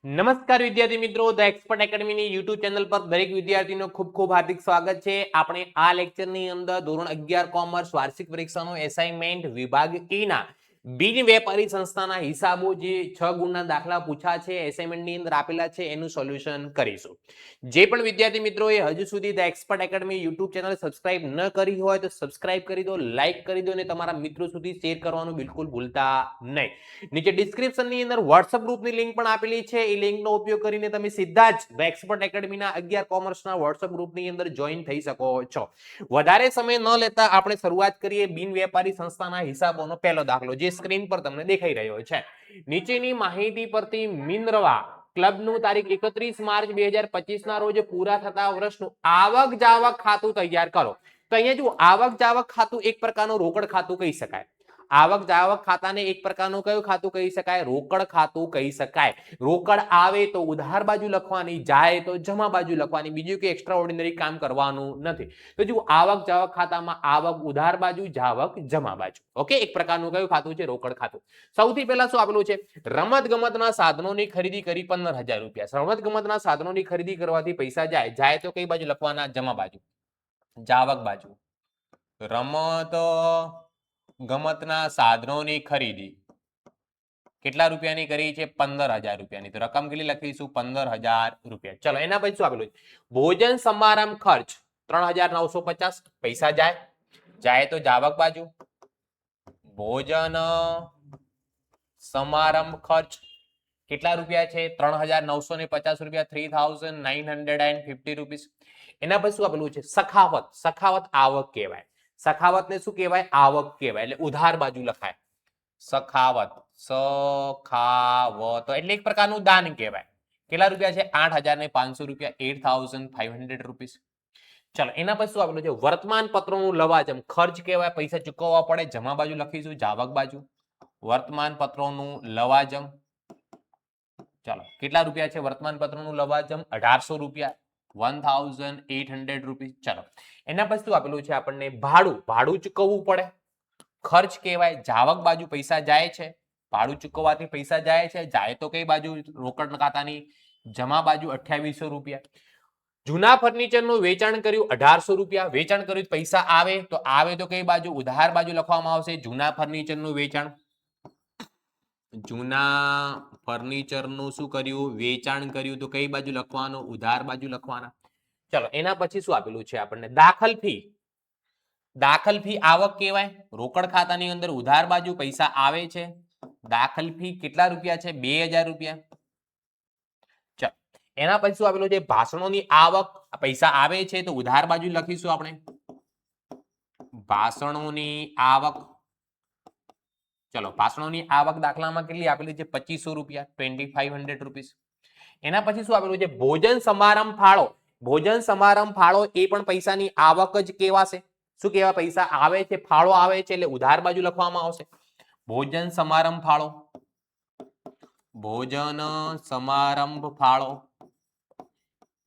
નમસ્કાર વિદ્યાર્થી મિત્રો, ધ એક્સપર્ટ એકેડમીની યુટ્યુબ ચેનલ પર દરેક વિદ્યાર્થીનો ખૂબ ખૂબ હાર્દિક સ્વાગત છે. આપણે આ લેક્ચરની અંદર ધોરણ 11 કોમર્સ વાર્ષિક પરીક્ષાનો એસાઇનમેન્ટ વિભાગ E ના બિન વેપારી સંસ્થાના હિસાબો જે 6 ગુણના દાખલા પૂછા છે એસાઇનમેન્ટની અંદર આપેલા છે એનું સોલ્યુશન કરીશું. જે પણ વિદ્યાર્થી મિત્રોએ હજુ સુધી the expert academy YouTube channel subscribe ન કરી હોય તો સબસ્ક્રાઇબ કરી દો, લાઈક કરી દો અને તમારા મિત્રો સુધી શેર કરવાનું બિલકુલ ભૂલતા નહીં. નીચે ડિસ્ક્રિપ્શનની અંદર WhatsApp ગ્રુપની લિંક પણ આપેલી છે. એ લિંકનો ઉપયોગ કરીને તમે સીધા જ ધ એક્સપર્ટ એકેડમીના 11 કોમર્સના WhatsApp ગ્રુપની અંદર જોઈન થઈ શકો છો. વધારે સમય ન લેતા આપણે શરૂઆત કરીએ બિન વેપારી સંસ્થાના હિસાબોનો પહેલો દાખલો જે સ્ક્રીન પર તમને દેખાઈ રહ્યો છે. નીચેની માહિતી પરથી મિનર્વા ક્લબનું તારીખ 31 માર્ચ 2025 ના રોજ પૂરા થતા વર્ષનું આવક જાવક ખાતું તૈયાર કરો. તો અહીંયા જો આવક જાવક ખાતું એક પ્રકારનું રોકડ ખાતું કહી શકાય. આવક જાવક ખાતાને એક પ્રકારનું કયું ખાતું કહી શકાય? રોકડ ખાતું કહી શકાય. રોકડ આવે તો ઉધાર બાજુ લખવાની, જાય તો જમા બાજુ લખવાની, બીજું કે એક્સ્ટ્રા ઓર્ડિનરી કામ કરવાનું નથી. તો જો આવક જાવક ખાતામાં આવક ઉધાર બાજુ, જાવક જમા બાજુ. ઓકે, એક પ્રકારનું કયું ખાતું છે? રોકડ ખાતું. સૌથી પહેલા શું આપેલું છે? રમત ગમતના સાધનોની ખરીદી કરી 15,000 રૂપિયા. રમત ગમતના સાધનોની ખરીદી કરવાથી પૈસા જાય, જાય તો કઈ બાજુ લખવાના? જમા બાજુ, જાવક બાજુ. રમત ગમતના સાધનોની ખરીદી કેટલા રૂપિયાની કરી છે? 15,000 રૂપિયાની. તો રકમ કેટલી લખીશું? 15,000 રૂપિયા. ચલો, એના પછી શું આપેલું છે? ભોજન સમારંભ ખર્ચ 3,950. પૈસા જાય, જાય તો જાવક બાજુ. ભોજન સમારંભ ખર્ચ કેટલા રૂપિયા છે? 3,950 રૂપિયા, 3,950 રૂપીસ. એના પછી શું આપેલું છે? સખાવત. સખાવત આવક કહેવાય. સખાવતને શું કહેવાય? આવક કહેવાય. એટલે ઉધાર બાજુ લખાય. સખાવત, સખાવત એટલે એક પ્રકારનું દાન કહેવાય. કેટલા રૂપિયા છે? 8,500 રૂપિયા, 8,500 રૂપીસ. ચલો, એના પછી શું આપેલું છે? વર્તમાન પત્રોનું લવાજમ ખર્ચ કહેવાય. પૈસા ચૂકવવા પડે, જમા બાજુ લખીશું, જાવક બાજુ. વર્તમાન પત્રોનું લવાજમ. ચલો, કેટલા રૂપિયા છે વર્તમાન પત્રોનું લવાજમ? 1,800 રૂપિયા, 1,800 રૂપીસ. ચલો, એના પછી શું આપેલું છે આપણને? ભાડું. ભાડું ચૂકવવું પડે, ખર્ચ કહેવાય. જાવક બાજુ પૈસા જાય છે, ભાડું ચૂકવવાથી પૈસા જાય છે, જાય તો કઈ બાજુ? રોકડ ખાતાની જમા બાજુ 2,800 રૂપિયા. જૂના ફર્નિચરનું વેચાણ કર્યું 1,800 રૂપિયા. વેચાણ કર્યું પૈસા આવે તો કઈ બાજુ? ઉધાર બાજુ લખવામાં આવશે. જૂના ફર્નિચરનું વેચાણ, જૂના ફર્નિચરનું શું કર્યું? વેચાણ કર્યું. તો કઈ બાજુ લખવાનું? ઉધાર બાજુ લખવાના. ચલો, એના પછી શું આપેલું છે આપણને? દાખલ ફી. દાખલ ફી આવક કહેવાય. રોકડ ખાતાની અંદર ઉધાર બાજુ પૈસા આવે છે. દાખલ ફી કેટલા રૂપિયા છે? 2,000 રૂપિયા. ચલો, એના પછી શું આપેલું છે? ભાષણોની આવક. પૈસા આવે છે તો ઉધાર બાજુ લખીશું આપણે. ભાષણોની આવક. ચલો, ભાષણોની આવક દાખલામાં કેટલી આપેલી છે? 2,500 રૂપિયા, 2,500 રૂપીસ. એના પછી શું આપેલું છે? ભોજન સમારંભ ફાળો. ભોજન સમારંભ ફાળો એ પણ પૈસાની આવક જ કહેવાશે. શું કહેવાય? પૈસા આવે છે, ફાળો આવે છે એટલે ઉધાર બાજુ લખવામાં આવશે. ભોજન સમારંભ ફાળો. ભોજન સમારંભ ફાળો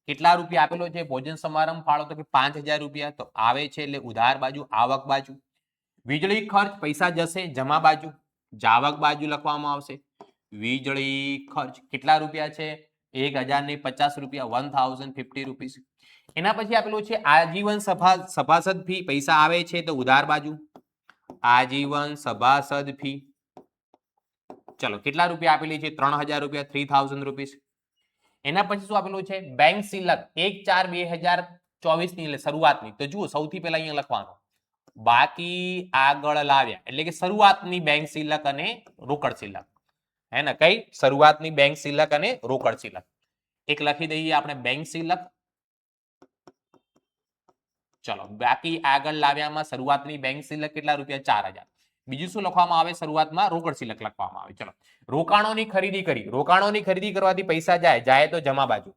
કેટલા રૂપિયા આપેલો છે? ભોજન સમારંભ ફાળો તો કે 5,000 રૂપિયા. તો આવે છે એટલે ઉધાર બાજુ, આવક બાજુ. વીજળી ખર્ચ પૈસા જશે, જમા બાજુ, જાવક બાજુ લખવામાં આવશે. વીજળી ખર્ચ કેટલા રૂપિયા છે? 1,050 રૂપિયા, 1,050 રૂપીસ. એના પછી આપેલું છે આજીવન સભાસદ ફી. પૈસા આવે છે તો ઉધાર બાજુ, આજીવન સભાસદ ફી. ચલો, કેટલા રૂપિયા આપેલી છે? 3,000 રૂપિયા, 3,000 રૂપીસ. એના પછી શું આપેલું છે? બેંક સિલક 1/4/2024 ની શરૂઆતની. તો જુઓ, સૌથી પહેલા અહીંયા લખવાનું બાકી આગળ લાવ્યા એટલે કે શરૂઆતની બેંક સિલક અને રોકડ સિલક. હે ને? કઈ? શરૂઆતની બેંક સિલક અને રોકડ સિલક. એક લખી દઈએ આપણે બેંક સિલક. ચલો, બાકી આગળ લાવ્યામાં શરૂઆતની બેંક સિલક કેટલા રૂપિયા? 4,000. બીજું શું લખવામાં આવે? શરૂઆતમાં રોકડ સિલક લખવામાં આવે. ચલો, રોકાણોની ખરીદી કરી. રોકાણોની ખરીદી કરવાથી પૈસા જાય, જાય તો જમા બાજુ.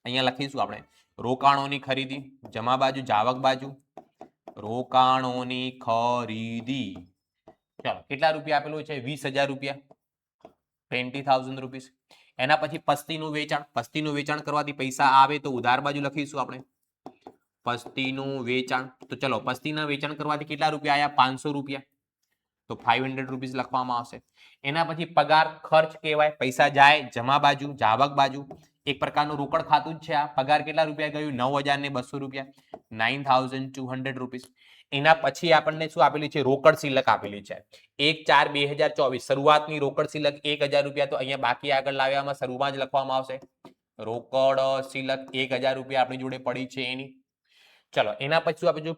અહીંયા લખીશું આપણે રોકાણોની ખરીદી, જમા બાજુ, જાવક બાજુ. રોકાણોની ખરીદી. ચલો, કેટલા રૂપિયા આપેલું છે? 20,000 રૂપિયા, 20,000 રૂપીસ. એના પછી પસ્તીનું વેચાણ. પસ્તીનું વેચાણ કરવાથી પૈસા આવે તો ઉધાર બાજુ લખીશું આપણે. પસ્તીનું વેચાણ. તો ચલો, પસ્તીના વેચાણ કરવાથી કેટલા રૂપિયા આયા? 500 રૂપિયા. તો 500 રૂપીસ લખવામાં આવશે. એના પછી પગાર ખર્ચ કહેવાય, પૈસા જાય જમા બાજુ, જાવક બાજુ. એક પ્રકારનું રોકડ ખાતું જ છે આ. પગાર કેટલા રૂપિયા ગયું? 9,200 રૂપિયા, 9,200 રૂપીસ. એના પછી આપણને શું આપેલી છે? રોકડ સિલક આપેલી છે 1/4/2024. શરૂઆતની રોકડ સિલક 1,000 રૂપિયા. તો અહીંયા બાકી આગળ લાવ્યામાં શરૂમાં જ લખવામાં આવશે. રોકડ સિલક 1,000 રૂપિયા આપણી જોડે પડી છે એની. ચલો એના પછી શું આપીશું?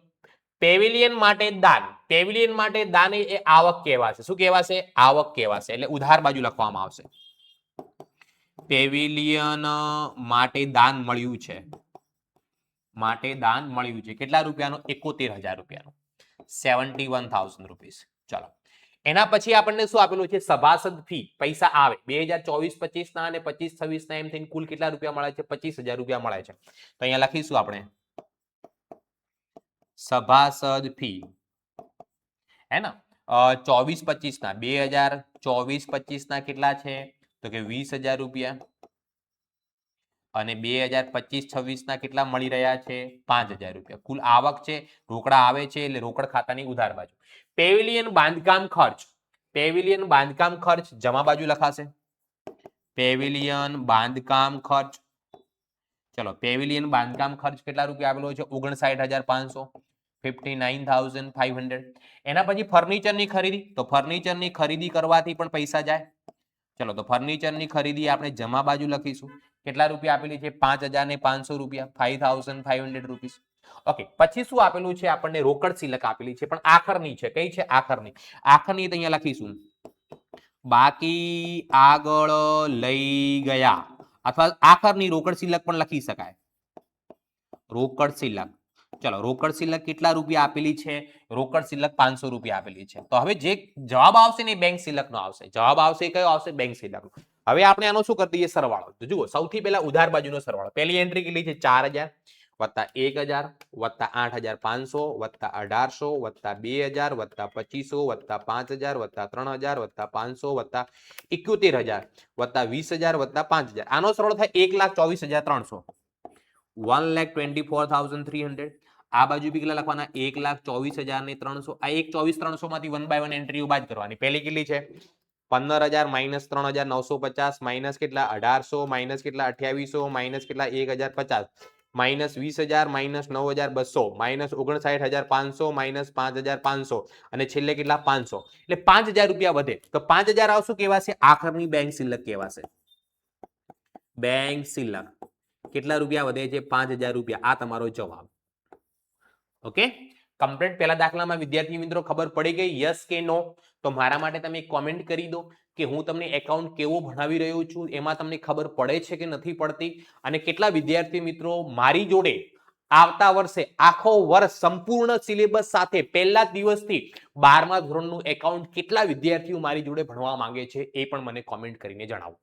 પેવિલિયન માટે દાન. પેવિલિયન માટે દાન એ આવક કહેવાશે. શું કહેવાશે? આવક કહેવાશે. એટલે ઉધાર બાજુ લખવામાં આવશે. પેવિલિયન માટે દાન મળ્યું છે. માટે દાન મળ્યું છે. કેટલા રૂપિયાનું? 71,000 રૂપિયાનું, 71,000 રૂપીસ. ચલો એના પછી આપણને શું આપેલું છે? સભાસદ ફી. પૈસા આવે 2024-25 ના અને 25-26 ના એમ થઈને કુલ કેટલા રૂપિયા મળે છે? 25,000 રૂપિયા મળે છે. તો અહીંયા લખીશું આપણે સભાસદ ફી, હે ને? 24-25 ના 2024-25 ના કેટલા છે? તો કે 20,000 રૂપિયા. અને 2025-26 ના કેટલા મળી રહ્યા છે? 5,000 રૂપિયા. કુલ આવક છે, રોકડા આવે છે એટલે રોકડ ખાતાની ઉધાર બાજુ. પેવિલિયન બાંધકામ ખર્ચ. પેવિલિયન બાંધકામ ખર્ચ જમા બાજુ લખાશે. પેવિલિયન બાંધકામ ખર્ચ. ચલો પેવિલિયન બાંધકામ ખર્ચ કેટલા રૂપિયા આપેલો છે? 59,500, 59,500. એના પછી ફર્નિચરની ખરીદી. તો ફર્નિચરની ખરીદી કરવાથી પણ પૈસા જાય. ચલો તો ફર્નિચરની ખરીદી આપણે જમા બાજુ લખીશું. કેટલા રૂપિયા આપેલી છે? 5,500 રૂપિયા, 5,500 રૂપીસ. ઓકે, પછી શું આપેલું છે? આપણને રોકડ સિલક આપેલી છે, પણ આખરની છે. કઈ છે? આખરની. આખરની તો અહીંયા લખીશું બાકી આગળ લઈ ગયા, અથવા આખરની રોકડ સિલક પણ લખી શકાય. રોકડ સિલક. ચલો રોકડ સિલક કેટલા રૂપિયા આપેલી છે? રોકડ સિલક 500 રૂપિયા આપેલી છે. તો હવે જે જવાબ આવશે ને બેંક સિલકનો આવશે. જવાબ આવશે કયો આવશે? બેંક સિલકનો. હવે આપણે આનો શું કરી દઈએ? સરવાળો. તો જુઓ સૌથી પહેલા ઉધાર બાજુનો સરવાળો. પહેલી એન્ટ્રી કેટલી છે? 4,000 વત્તા 1,000 વત્તા 8,500 વત્તા 1,800 વત્તા 2,000 વત્તા 2,500 વત્તા 5,000 વત્તા 3,000 વત્તા 500 વત્તા 71,000 વત્તા 20,000 વત્તા 5,000. આનો સરવાળો થાય 1,24,300, 1,24,300. આ બાજુ બી કેટલા લખવાના? 1,24,300. આ 1,24,300 માંથી 1 બાય 1 એન્ટ્રીઓ બાદ કરવાની. પહેલી કેટલી છે? 15,000 માઇનસ 3,950 માઇનસ કેટલા? 1,800 માઇનસ કેટલા? 2,800 માઇનસ કેટલા? 1,050 માઇનસ 20,000 માઇનસ 9,200 માઇનસ 59,500 માઇનસ 5,500 અને છેલ્લે કેટલા? 500. એટલે 5,000 રૂપિયા વધે તો 5,000 આવશું કહેવાશે? આખરની બેંક સિલક કહેવાશે. બેંક સિલક. કેટલા રૂપિયા વધે છે? 5,000 રૂપિયા. આ તમારો જવાબ. Okay, complete. પહેલા દાખલામાં વિદ્યાર્થી મિત્રો ખબર પડી ગઈ? યસ કે નો? તો મારા માટે તમે કોમેન્ટ કરી દો કે હું તમને એકાઉન્ટ કેવો ભણાવી રહ્યો છું, એમાં તમને ખબર પડે છે કે નથી પડતી. અને કેટલા વિદ્યાર્થી મિત્રો મારી જોડે આવતા વર્ષે આખો વર્ષ સંપૂર્ણ સિલેબસ સાથે પહેલા દિવસથી 12મા ધોરણનું એકાઉન્ટ કેટલા વિદ્યાર્થીઓ મારી જોડે ભણવા માંગે છે એ પણ મને કોમેન્ટ કરીને જણાવો.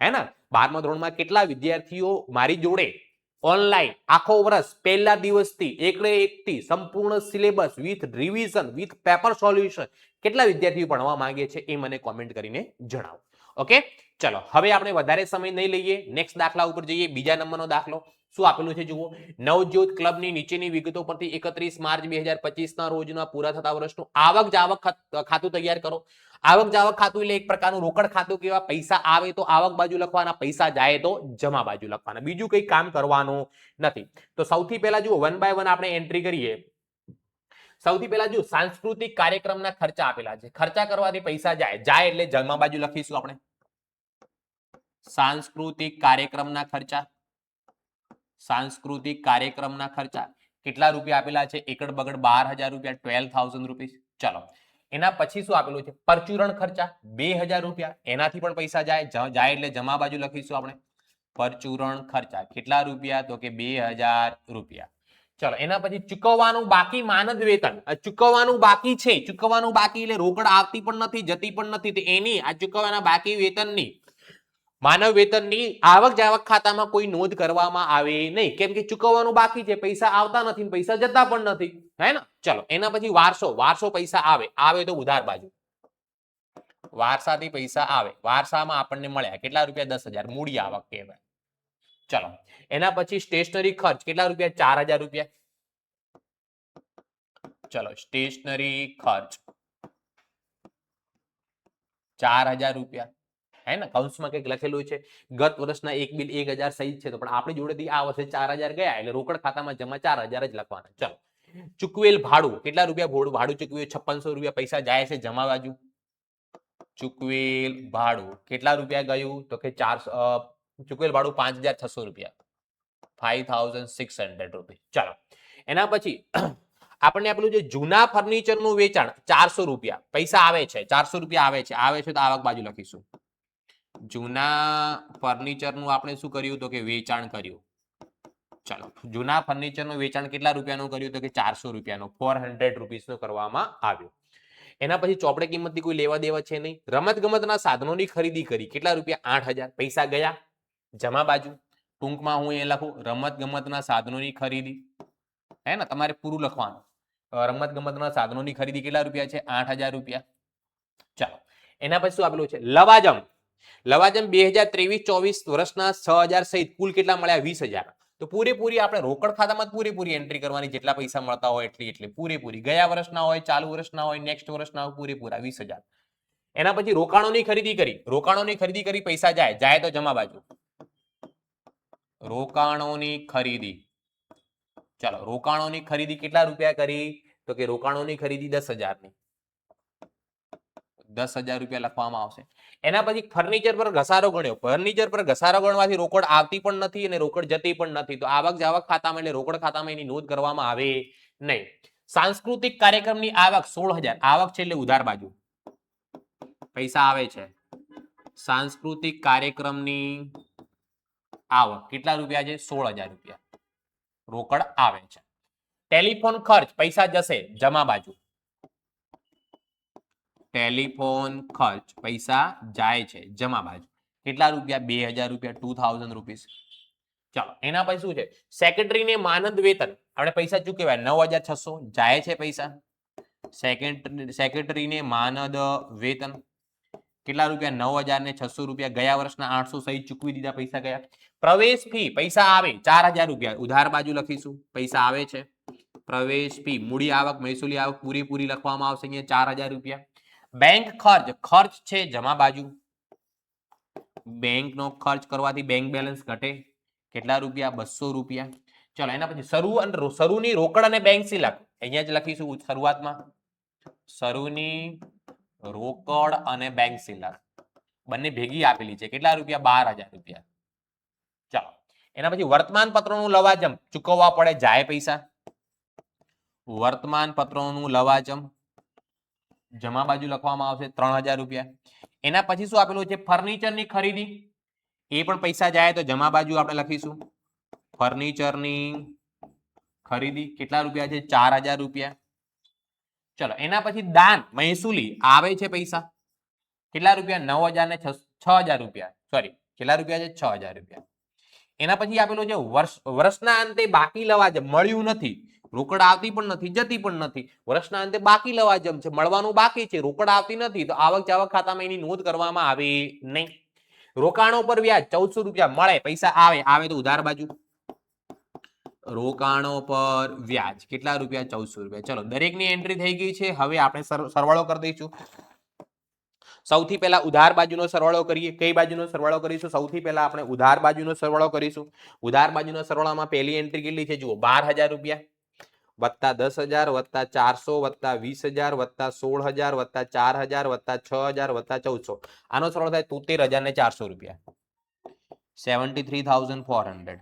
હે ને? 12મા ધોરણમાં કેટલા વિદ્યાર્થીઓ મારી જોડે ઓનલાઈન આખો વર્ષ પહેલા દિવસથી એકડે એકથી સંપૂર્ણ syllabus with revision with paper solution કેટલા વિદ્યાર્થીઓ ભણવા માંગે છે એ મને કોમેન્ટ કરીને જણાવો. ઓકે, ચલો હવે આપણે વધારે સમય નહીં લઈએ, નેક્સ્ટ દાખલા ઉપર જઈએ. બીજા નંબરનો દાખલો શું આપેલું છે જુઓ. નવજ્યોત ક્લબની નીચેની વિગતો પરથી 31 માર્ચ 2025 ના રોજના પૂરા થતા વર્ષનું આવક જાવક ખાતું તૈયાર કરો. આવક જાવક ખાતું એટલે એક પ્રકારનું રોકડ ખાતું કેવા? પૈસા આવે તો આવક બાજુ લખવાના, પૈસા જાય તો જમા બાજુ લખવાના. બીજું કંઈ કામ કરવાનું નથી. તો સૌથી પહેલા જુઓ 1 બાય 1 આપણે એન્ટ્રી કરીએ. સૌથી પહેલા જો સાંસ્કૃતિક કાર્યક્રમના ખર્ચા આપેલા છે. ખર્ચા કરવાથી પૈસા જાય. જાય એટલે જમા બાજુ લખીશું આપણે. સાંસ્કૃતિક કાર્યક્રમના ખર્ચા. સાંસ્કૃતિક કાર્યક્રમના ખર્ચા કેટલા રૂપિયા આપેલા છે? એકડ બગડ 12,000 રૂપિયા, 12,000 રૂપીસ. ચલો એના પછી શું આપેલું છે? પરચુરણ ખર્ચા 2,000 રૂપિયા. એનાથી પણ પૈસા જાય. જાય એટલે જમા બાજુ લખીશું આપણે. પરચુરણ ખર્ચા કેટલા રૂપિયા? તો કે 2,000 રૂપિયા. ચલો એના પછી ચૂકવવાનું બાકી માનદ વેતન. ચૂકવવાનું બાકી છે. ચૂકવવાનું બાકી એટલે રોકડ આવતી પણ નથી, જતી પણ નથી. તો એની આ ચૂકવવાના બાકી વેતનની, માનવ વેતનની આવક જાવક ખાતામાં કોઈ નોંધ કરવામાં આવે નહીં, કેમ કે ચૂકવવાનું બાકી છે. પૈસા આવતા નથી, પૈસા જતા પણ નથી. હે ને? ચલો એના પછી વારસો. વારસો પૈસા આવે. આવે તો ઉધાર બાજુ. વારસાથી પૈસા આવે. વારસામાં આપણને મળ્યા કેટલા રૂપિયા? 10,000. મૂડી આવક કહેવાય. ચલો એના પછી સ્ટેશનરી ખર્ચ કેટલા રૂપિયા? 4,000 રૂપિયા. ચલો સ્ટેશનરી ખર્ચ 4000 રૂપિયા, હે ને, કૌંસમાં કંઈક લખેલું છે ગત વર્ષના એક બિલ 1000 સહી છે, તો પણ આપણી જોડેથી આ વર્ષે 4000 ગયા એટલે રોકડ ખાતામાં જમા 4000 જ લખવાના. ચલો, ચૂકવેલ ભાડું, કેટલા રૂપિયા ભાડું ચૂકવ્યું? 5600 રૂપિયા. પૈસા જાય છે જમા બાજુ. ચૂકવેલ ભાડું કેટલા રૂપિયા ગયું? તો કે ચૂકવેલ ભાડું 5600 રૂપિયા, 5600 રૂપિયા. ચાલો, એના પછી આપણને આપેલું છે જૂના ફર્નિચરનું વેચાણ 400 રૂપિયા. પૈસા આવે છે 400 રૂપિયા આવે છે તો આવક બાજુ લખીશું. જૂના ફર્નિચરનું આપણે શું કર્યું? તો કે વેચાણ કર્યું. ચાલો, જૂના ફર્નિચરનું વેચાણ કેટલા રૂપિયાનું કર્યું? તો કે 400 રૂપિયાનું, 400 રૂપીસનું કરવામાં આવ્યું. એના પછી ચોપડે કિંમતથી કોઈ લેવા દેવા છે નહીં. રમત ગમતના સાધનોની ખરીદી કરી, કેટલા રૂપિયા? 8000. પૈસા ગયા જમા બાજુ. ટૂંકમાં હું એ લખું રમત ગમતના સાધનોની ખરીદી, હે ને, તમારે પૂરું લખવાનું. રમત ગમતના સાધનોની ખરીદી કેટલા રૂપિયા છે? 8000 રૂપિયા. ચાલો, એના પછી શું આપેલું છે? લવાજમ. લવાજમ 2023-24 વર્ષના 6000 સહિત કુલ કેટલા મળ્યા? 20000. તો પૂરેપૂરી આપણે રોકડ ખાતામાં પૂરેપૂરી એન્ટ્રી કરવાની, જેટલા પૈસા મળતા હોય એટલી પૂરેપૂરી. ગયા વર્ષના હોય, ચાલુ વર્ષના હોય, નેક્સ્ટ વર્ષના હોય, પૂરેપૂરા 20000. એના પછી રોકાણોની ખરીદી કરી. રોકાણોની ખરીદી કરી, પૈસા જાય તો જમા બાજુ. રોકાણોની ખરીદી, ચાલો, રોકાણોની ખરીદી કેટલા રૂપિયા કરી? તો કે રોકાણોની ખરીદી 10000 ની, 10000 રૂપિયા લખવામાં આવશે. એના પછી ફર્નિચર પર ઘસારો ગણ્યો. ફર્નિચર પર ઘસારો ગણવાથી રોકડ આવતી પણ નથી અને રોકડ જતી પણ નથી, તો આવક જાવક ખાતામાં એટલે રોકડ ખાતામાં એની નોંધ કરવામાં આવે નહીં. સાંસ્કૃતિક કાર્યક્રમની આવક 16000. આવક છે એટલે ઉધાર બાજુ, પૈસા આવે છે. સાંસ્કૃતિક કાર્યક્રમની આવક કેટલા રૂપિયા છે? 16000 રૂપિયા રોકડ આવે છે. ટેલિફોન ખર્ચ, પૈસા જશે જમા બાજુ. ટેલિફોન ખર્ચ પૈસા જાય છે જમા બાજુ. કેટલા રૂપિયા? 2000 રૂપિયા, 2000 રૂપીસ. ચાલો, એના પછી શું છે? સેક્રેટરીને માનદ વેતન, આપણે પૈસા ચૂકવ્યા 9600, જાય છે પૈસા. સેક્રેટરીને માનદ વેતન કેટલા રૂપિયા? 9600 રૂપિયા. ગયા વર્ષના 800 સહિત ચૂકવી દીધા, પૈસા ગયા. પ્રવેશ ફી, પૈસા આવે 4000 રૂપિયા, ઉધાર બાજુ લખીશું. પૈસા આવે છે. પ્રવેશ ફી, મૂડી આવક, મહેસૂલી આવક પૂરેપૂરી લખવામાં આવશે અહીંયા 4000 રૂપિયા. બેંક ખર્ચ, ખર્ચ છે જમા બાજુ. બેંકનો ખર્ચ કરવાથી બેંક બેલેન્સ ઘટે, કેટલા રૂપિયા? 200 રૂપિયા. ચલો, એના પછી શરૂની રોકડ અને બેંક સિલક અહીંયા જ લખીશું શરૂઆતમાં. શરૂની રોકડ અને બેંક સિલક બંને ભેગી આપેલી છે, કેટલા રૂપિયા? 12000 રૂપિયા. ચાલો, એના પછી વર્તમાન પત્રોનું લવાજમ ચૂકવવા પડે, જાય પૈસા. વર્તમાન પત્રોનું લવાજમ જમા બાજુ લખવામાં આવશે 3000 રૂપિયા. એના પછી શું આપેલું છે? ફર્નિચરની ખરીદી, એ પણ પૈસા જાય તો જમા બાજુ આપણે લખીશું. ફર્નિચરની ખરીદી કેટલા રૂપિયા છે? 4000 રૂપિયા. ચલો, એના પછી દાન મહેસૂલી આવે છે પૈસા, કેટલા રૂપિયા? 9000 ને 6000 રૂપિયા. સોરી, કેટલા રૂપિયા છે? 6000 રૂપિયા. એના પછી આપેલું છે વર્ષના અંતે બાકી લવાજમ, મળ્યું નથી, રોકડ આવતી પણ નથી, જતી પણ નથી. વર્ષના અંતે બાકી લવાજમ છે, મળવાનું બાકી છે, રોકડ આવતી નથી, તો આવક જાવક ખાતામાં એની નોંધ કરવામાં આવે નહીં. રોકાણો પર વ્યાજ 1400 રૂપિયા મળે, પૈસા આવે તો ઉધાર બાજુ. રોકાણો પર વ્યાજ કેટલા રૂપિયા? 1400 રૂપિયા. ચલો, દરેકની એન્ટ્રી થઈ ગઈ છે. હવે આપણે સરવાળો કરી દઈશું. સૌથી પહેલા ઉધાર બાજુનો સરવાળો કરીએ. કઈ બાજુનો સરવાળો કરીશું? સૌથી પહેલા આપણે ઉધાર બાજુનો સરવાળો કરીશું. ઉધાર બાજુના સરવાળામાં પહેલી એન્ટ્રી કેટલી છે? જુઓ, 12000 રૂપિયા વત્તા 10000 વત્તા 400 વત્તા 20000 વત્તા 16000 વત્તા 4000 વત્તા 6000 વત્તા 1400. આનો સરવાળો થાય 73400 રૂપિયા, 73400.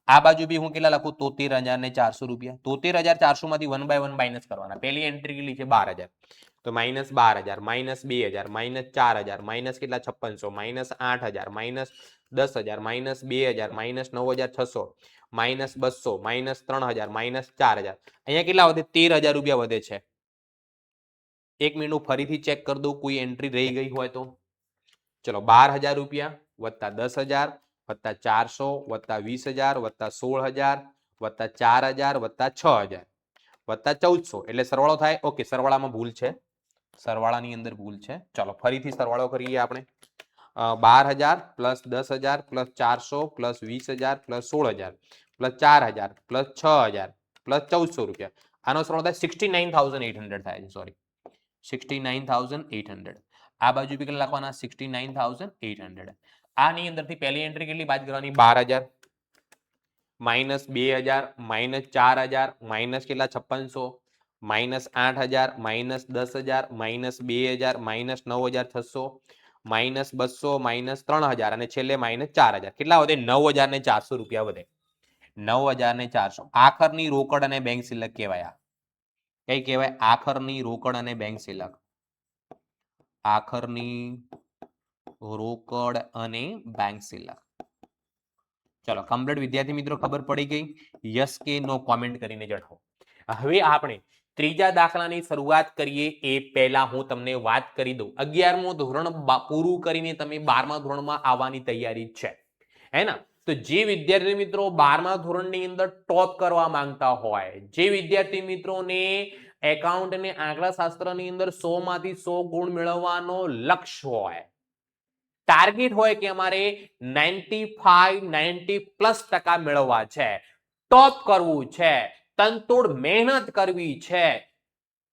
આ બાજુ બી હું કેટલા લખું? 73400 રૂપિયા. 73400 માંથી 1 by 1 માઇનસ કરવાના. પહેલી એન્ટ્રી કેટલી છે? 12000, તો -12000 -2000 -4000 માઇનસ કેટલા? 5600 -8000 -10000 -2000 -9600 -200 -3000 -4000. અહીંયા કેટલા વધે? 13000 રૂપિયા વધે છે. 1 મિનિટ હું ફરીથી ચેક કરી દઉં, કોઈ એન્ટ્રી રહી ગઈ હોય તો. ચલો, 12000 રૂપિયા વત્તા 10000 વત્તા 400 વત્તા 20000 વત્તા 16000 વત્તા 4000 વત્તા 6000 વત્તા 1400 એટલે સરવાળો થાય. ઓકે, સરવાળામાં ભૂલ છે, સરવાળાની અંદર ભૂલ છે. ચલો, ફરીથી સરવાળો કરીએ આપણે. 12000 plus 10000 plus 400 plus 20000 plus 16000 plus 4000 plus 6000 plus 1400 રૂપિયા. આનો સરવાળો થાય 69800 થાય છે. સોરી, 69800. આ બાજુ બી કેટલા લખવાના 69,800. આની અંદરથી પહેલી એન્ટ્રી કેટલી બાદ કરવાની 12,000 માઇનસ 2,000 માઇનસ 4,000 માઇનસ કેટલા 5600 minus 8,000 minus 10,000 minus 2,000 minus 9,600 minus 200 minus 3,000 અને છેલ્લે માઇનસ 4,000. કેટલા વધે? 9,400 રૂપિયા વધે. 9,400. આખરની રોકડ અને બેંક સિલક કહેવાય. કઈ કહેવાય? આખરની રોકડ અને બેંક સિલક. આખરની રોકડ અને બેંક સિલક. ચલો કમ્પ્લીટ વિદ્યાર્થી મિત્રો ખબર પડી ગઈ? યસ કે નો કોમેન્ટ કરીને જણાવો. હવે આપણે ત્રીજા દાખલાની શરૂઆત કરીએ એ પહેલા હું તમને વાત કરી દઉં. 11મું ધોરણ પૂરું કરીને તમે 12મા ધોરણમાં આવવાની તૈયારી છે, હે ને? તો જે વિદ્યાર્થી મિત્રો 12મા ધોરણની અંદર ટોપ કરવા માંગતા હોય, જે વિદ્યાર્થી મિત્રોને એકાઉન્ટ અને આંકડા શાસ્ત્રની અંદર 100 માંથી 100 ગુણ મેળવવાનો લક્ષ્ય હોય, ટાર્ગેટ હોય કે અમારે 95-90+ મેળવવા છે, ટોપ કરવું છે, તનતોડ મહેનત કરવી છે,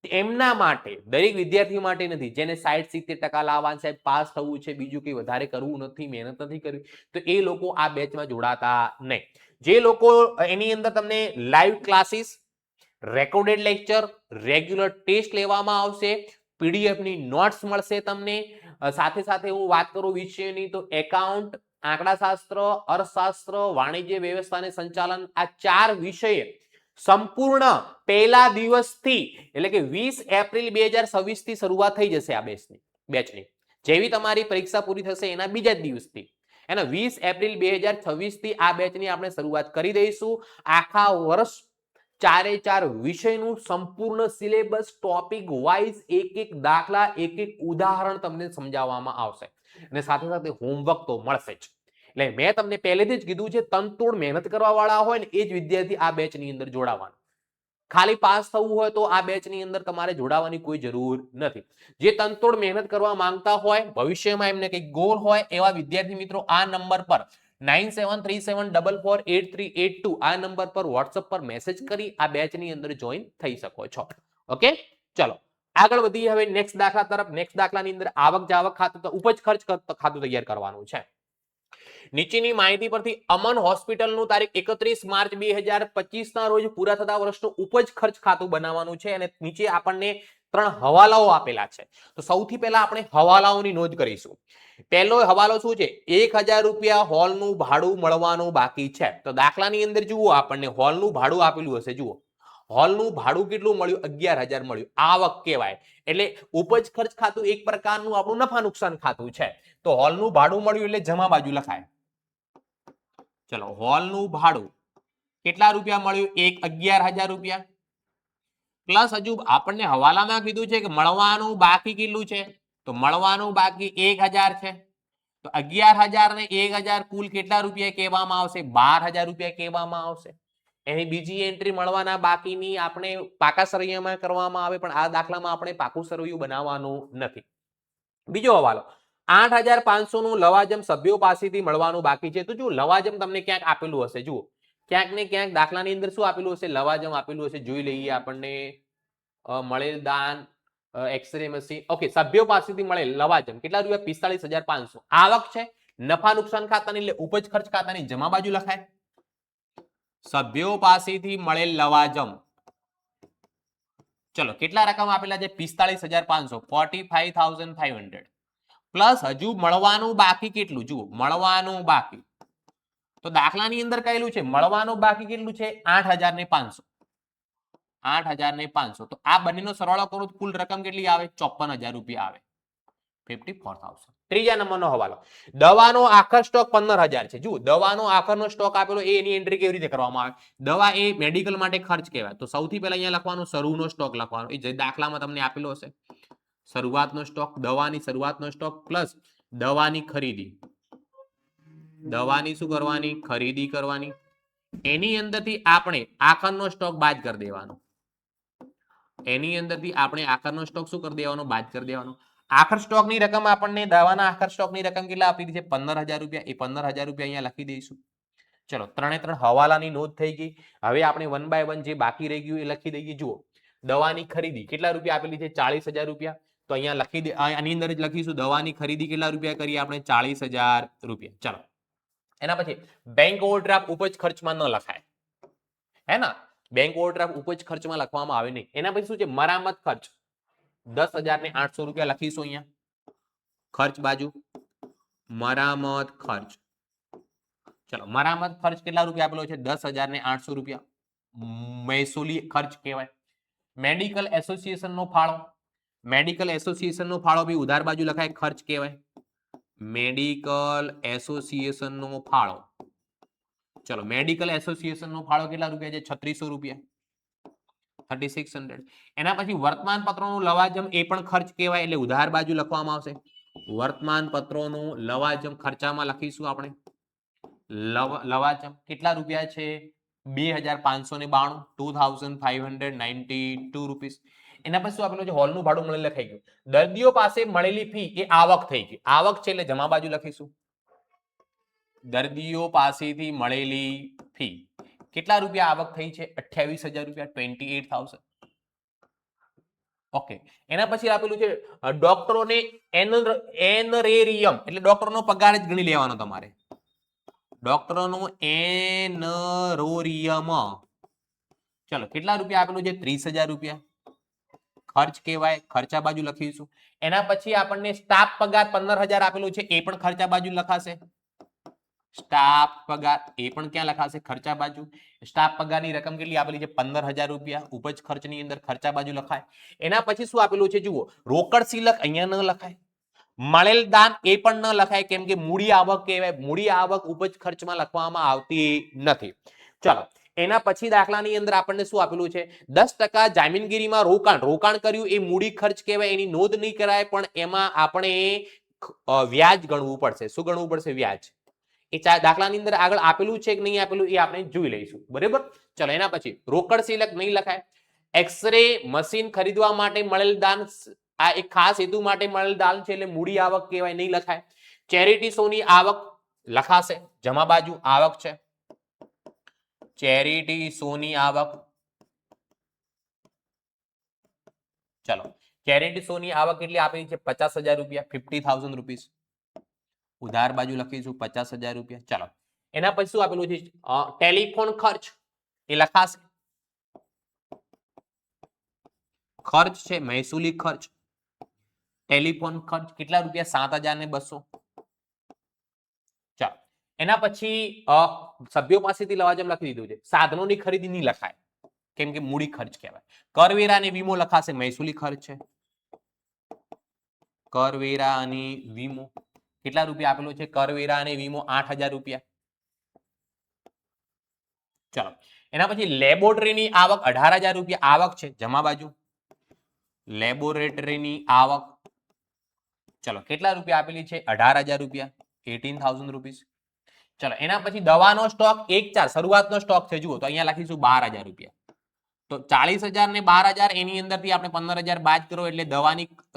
એમના માટે, દરેક વિદ્યાર્થી માટે નથી, જેને 60-70% લાવવા છે, પાસ થવું છે, બીજું કંઈ વધારે કરવું નથી, મહેનત નથી કરવી, તો એ લોકો આ બેચમાં જોડાતા નહીં. જે લોકો એની અંદર તમને live classes, recorded lecture, regular test લેવામાં આવશે, પીડીએફ ની નોટ્સ મળશે તમને. સાથે સાથે હું વાત કરું વિષયની તો એકાઉન્ટ, આંકડાશાસ્ત્ર, અર્થશાસ્ત્ર, વાણિજ્ય વ્યવસ્થા અને સંચાલન, આ 4 વિષય સંપૂર્ણ પહેલા દિવસથી એટલે કે 20 એપ્રિલ 2026 થી શરૂઆત થઈ જશે આ બેચની. જેવી તમારી પરીક્ષા પૂરી થશે એના બીજા જ દિવસથી, એના 20 એપ્રિલ 2026 થી આ બેચની આપણે શરૂઆત કરી દઈશું. આખા વર્ષ 4 વિષયનું સંપૂર્ણ સિલેબસ, ટોપિક વાઇઝ એક એક દાખલા, એક એક ઉદાહરણ તમને સમજાવવામાં આવશે અને સાથે સાથે હોમવર્ક તો મળશે જ. એટલે મેં તમને પહેલેથી જ કીધું છે, તનતોડ મહેનત કરવા વાળા હોય ને એ જ વિદ્યાર્થી આ બેચની અંદર જોડાવાનું. ખાલી પાસ થવું હોય તો આ બેચની અંદર તમારે જોડાવાની કોઈ જરૂર નથી. જે તનતોડ મહેનત કરવા માંગતા હોય, ભવિષ્યમાં એમને કંઈક ગોલ હોય, એવા વિદ્યાર્થી મિત્રો આ નંબર પર 9737448382 આ નંબર પર વોટ્સઅપ પર મેસેજ કરી આ બેચની અંદર જોઈન થઈ શકો છો. ઓકે, ચલો આગળ વધીએ હવે નેક્સ્ટ દાખલા તરફ. નેક્સ્ટ દાખલાની અંદર આવક જાવક ખાતું, ઉપજ ખર્ચ ખાતું તૈયાર કરવાનું છે. નીચેની માહિતી પરથી અમન હોસ્પિટલનું તારીખ 31 માર્ચ 2025 ના રોજ પૂરા થતા વર્ષનું ઉપજ ખર્ચ ખાતું બનાવવાનું છે અને નીચે આપણને 3 હવાલાઓ આપેલા છે. તો સૌથી પહેલા આપણે હવાલાઓની નોંધ કરીશું. પહેલો હવાલો શું છે? 1,000 રૂપિયા હોલનું ભાડું મળવાનું બાકી છે. તો દાખલાની અંદર જુઓ, આપણને હોલનું ભાડું આપેલું હશે. જુઓ, હોલનું ભાડું કેટલું મળ્યું? 11,000 મળ્યું. આવક કહેવાય. એટલે ઉપજ ખર્ચ ખાતું એક પ્રકારનું આપણું નફા નુકસાન ખાતું છે. તો હોલનું ભાડું મળ્યું એટલે જમા બાજુ લખાય. ચલો, હોલનું ભાડું કેટલા રૂપિયા મળ્યું? 11,000 રૂપિયા. પ્લસ હજુ આપણને હવાલામાં કીધું છે કે મળવાનું બાકી કેટલું છે? તો મળવાનું બાકી 1,000 છે. તો 11,000 ને 1,000 કુલ કેટલા રૂપિયા કહેવામાં આવશે? 12,000 રૂપિયા કહેવામાં આવશે. એની બીજી એન્ટ્રી મળવાના બાકીની આપણે પાકા સરવૈયામાં કરવામાં આવે, પણ આ દાખલામાં આપણે પાકું સરવૈયું બનાવવાનું નથી. બીજો હવાલો, 8,500 નું લવાજમ સભ્યો પાસેથી મળવાનું બાકી છે. તો જો લવાજમ તમને ક્યાંક આપેલું હશે, જુઓ ક્યાંક ને ક્યાંક દાખલાની અંદર શું આપેલું હશે? લવાજમ આપેલું હશે. જોઈ લઈએ આપણને. મળેલ દાન, એક્સરે મશીન. ઓકે, સભ્યો પાસેથી મળેલ લવાજમ કેટલા રૂપિયા? 45,500. આવક છે, નફા નુકસાન ખાતાની એટલે ઉપજ ખર્ચ ખાતાની જમા બાજુ લખાય. સભ્યો પાસેથી મળેલ લવાજમ, ચલો કેટલા રકમ આપેલા છે? 45,500, 45,500 પ્લસ હજુ મળવાનું બાકી કેટલું? જુઓ, મળવાનું બાકી તો દાખલાની અંદર કહેલું છે મળવાનું બાકી કેટલું છે? 8,500. 8,500. તો આ બંનેનો સરવાળો કરો તો કુલ રકમ કેટલી આવે? 54,000 રૂપિયા આવે. 54,000. ત્રીજા નંબરનો હવાલો, દવાનો આખર સ્ટોક 15,000 છે. જુઓ, દવાનો આખરનો સ્ટોક આપેલો, એની એન્ટ્રી કેવી રીતે કરવામાં આવે? દવા એ મેડિકલ માટે ખર્ચ કહેવાય. તો સૌથી પહેલા અહીંયા લખવાનું શરૂનો સ્ટોક લખવાનો, એ જે દાખલામાં તમને આપેલો હશે. શરૂઆતનો સ્ટોક, દવાની શરૂઆતનો સ્ટોક પ્લસ દવાની ખરીદી. દવાની શું કરવાની? ખરીદી કરવાની. એની અંદરથી આપણે આખરનો સ્ટોક બાદ કરી દેવાનો. એની અંદરથી આપણે આખરનો સ્ટોક શું કરી દેવાનો? બાદ કરી દેવાનો. આખર સ્ટોકની રકમ આપણને દવાના આખર સ્ટોકની રકમ કેટલા આપી છે? 15,000 રૂપિયા. એ 15,000 રૂપિયા અહીંયા લખી દઈશું. ચલો, 3 હવાલાની નોંધ થઈ ગઈ. હવે આપણે 1 બાય 1 જે બાકી રહી ગયું એ લખી દઈએ. જુઓ, દવાની ખરીદી કેટલા રૂપિયા આપેલી છે? 40,000 રૂપિયા. તો અહીંયા લખી દે, આની અંદર જ લખીશું દવાની ખરીદી કેટલા રૂપિયા કરીએ આપણે 40,000 રૂપિયા. ચાલો એના પછી બેંક ઓવરડ્રાફ્ટ ઉપજ ખર્ચમાં ન લખાય, હે ના, બેંક ઓવરડ્રાફ્ટ ઉપજ ખર્ચમાં લખવામાં આવે નહીં. એના પછી શું છે, મરામત ખર્ચ 10,800 રૂપિયા લખીશું અહીંયા ખર્ચ બાજુ, મરામત ખર્ચ. ચલો મરામત ખર્ચ કેટલા રૂપિયા આપેલો છે, 10,800 રૂપિયા મહેસૂલી ખર્ચ કહેવાય. મેડિકલ એસોસિએશન નો ફાળો, મેડિકલ એસોસિએશન નો ફાળો બી ઉધાર બાજુ લખાય, ખર્ચ કહેવાય. મેડિકલ એસોસિએશન નો ફાળો, ચલો મેડિકલ એસોસિએશન નો ફાળો કેટલા રૂપિયા છે, 3600 રૂપિયા, 3600. એના પછી વર્તમાન પત્રોનું લવાજમ એ પણ ખર્ચ કહેવાય, એટલે ઉધાર બાજુ લખવામાં આવશે. વર્તમાન પત્રોનું લવાજમ ખર્ચામાં લખીશું આપણે. લવાજમ કેટલા રૂપિયા છે, 2,592, 2,592 રૂપીસ. એના પછી શું આપેલું છે, હોલનું ભાડું મળેલ લખાઈ ગયું. દર્દીઓ પાસે મળેલી ફી એ આવક થઈ ગઈ, આવક છે એટલે જમા બાજુ લખીશું. દર્દીઓ પાસેથી મળેલી ફી કેટલા રૂપિયા આવક થઈ છે, 28,000 રૂપિયા, 28,000. ઓકે. એના પછી આપેલું છે ડોક્ટરોને એનરેરિયમ, એટલે ડોક્ટરનો પગાર જ ગણી લેવાનો તમારે. ડોક્ટરનો એનરોરિયમ, ચલો કેટલા રૂપિયા આપેલું છે, 30,000 રૂપિયા, ખર્ચ કહેવાય, ખર્ચા બાજુ લખીશું. એના પછી આપણને સ્ટાફ પગાર 15,000 આપેલું છે, એ પણ ખર્ચા બાજુ લખાશે. સ્ટાફ પગાર એ પણ ક્યાં લખાશે, ખર્ચા બાજુ. સ્ટાફ પગારની રકમ કેટલી આપેલી છે, 15,000 રૂપિયા, ઉપજ ખર્ચની અંદર ખર્ચા બાજુ લખાય. એના પછી શું આપેલું છે, જુઓ રોકડ સિલક અહીંયા ન લખાય, મળેલ દાન એ પણ ન લખાય, કેમ કે મૂડી આવક કહેવાય, મૂડી આવક ઉપજ ખર્ચમાં લખવામાં આવતી નથી. ચલો એના પછી દાખલાની અંદર આપણને શું આપેલું છે, 10% જામીનગીરીમાં રોકાણ, રોકાણ કર્યું એ મૂડી ખર્ચ કહેવાય, એની નોંધ નહીં કરાય, પણ એમાં આપણે વ્યાજ ગણવું પડશે. શું ગણવું પડશે, વ્યાજ. એ દાખલાની અંદર આગળ આપેલું છે કે નહીં આપેલું એ આપણે જોઈ લઈશું, બરાબર. ચલો એના પછી રોકડ સિલક નહીં લખાય. એક્સરે મશીન ખરીદવા માટે મળેલ દાન, આ એક ખાસ હેતુ માટે મળેલ દાન છે એટલે મૂડી આવક કહેવાય, નહીં લખાય. ચેરિટી શોની આવક લખાશે, જમા બાજુ આવક છે. ચેરિટી શોની આવક, ચલો ચેરિટી શોની આવક કેટલી આપેલી છે, 50,000 રૂપિયા, 50,000 રૂપીસ. ઉધાર બાજુ લખીશું 50,000 રૂપિયા. ચાલો એના પછી શું આપેલું છે, ટેલિફોન ખર્ચ એ લખાશે, ખર્ચ છે મહેસૂલી ખર્ચ. ટેલિફોન ખર્ચ કેટલા રૂપિયા, 7,200. ચાલો એના પછી સભ્યો પાસેથી લવાજમ લખી દીધું છે. સાધનોની ખરીદી નહીં લખાય, કેમ કે મૂડી ખર્ચ કહેવાય. કરવેરા અને વીમો લખાશે, મહેસૂલી ખર્ચ છે. કરવેરા અને વીમો કેટલા રૂપિયા આપેલો છે, કરવેરા અને વીમો 8,000 રૂપિયા. ચલો એના પછી લેબોરેટરીની આવક 18,000 રૂપિયા આવક છે, જમા બાજુ. લેબોરેટરીની આવક ચલો કેટલા રૂપિયા આપેલી છે, 18,000 રૂપિયા, 18,000 રૂપીસ. ચલો એના પછી દવાનો સ્ટોક 1/4 શરૂઆતનો સ્ટોક છે, જુઓ તો અહીંયા લખીશું 12,000 રૂપિયા. તો 40,000 ને 12,000 એની અંદરથી આપણે 15,000 બાદ કરો એટલે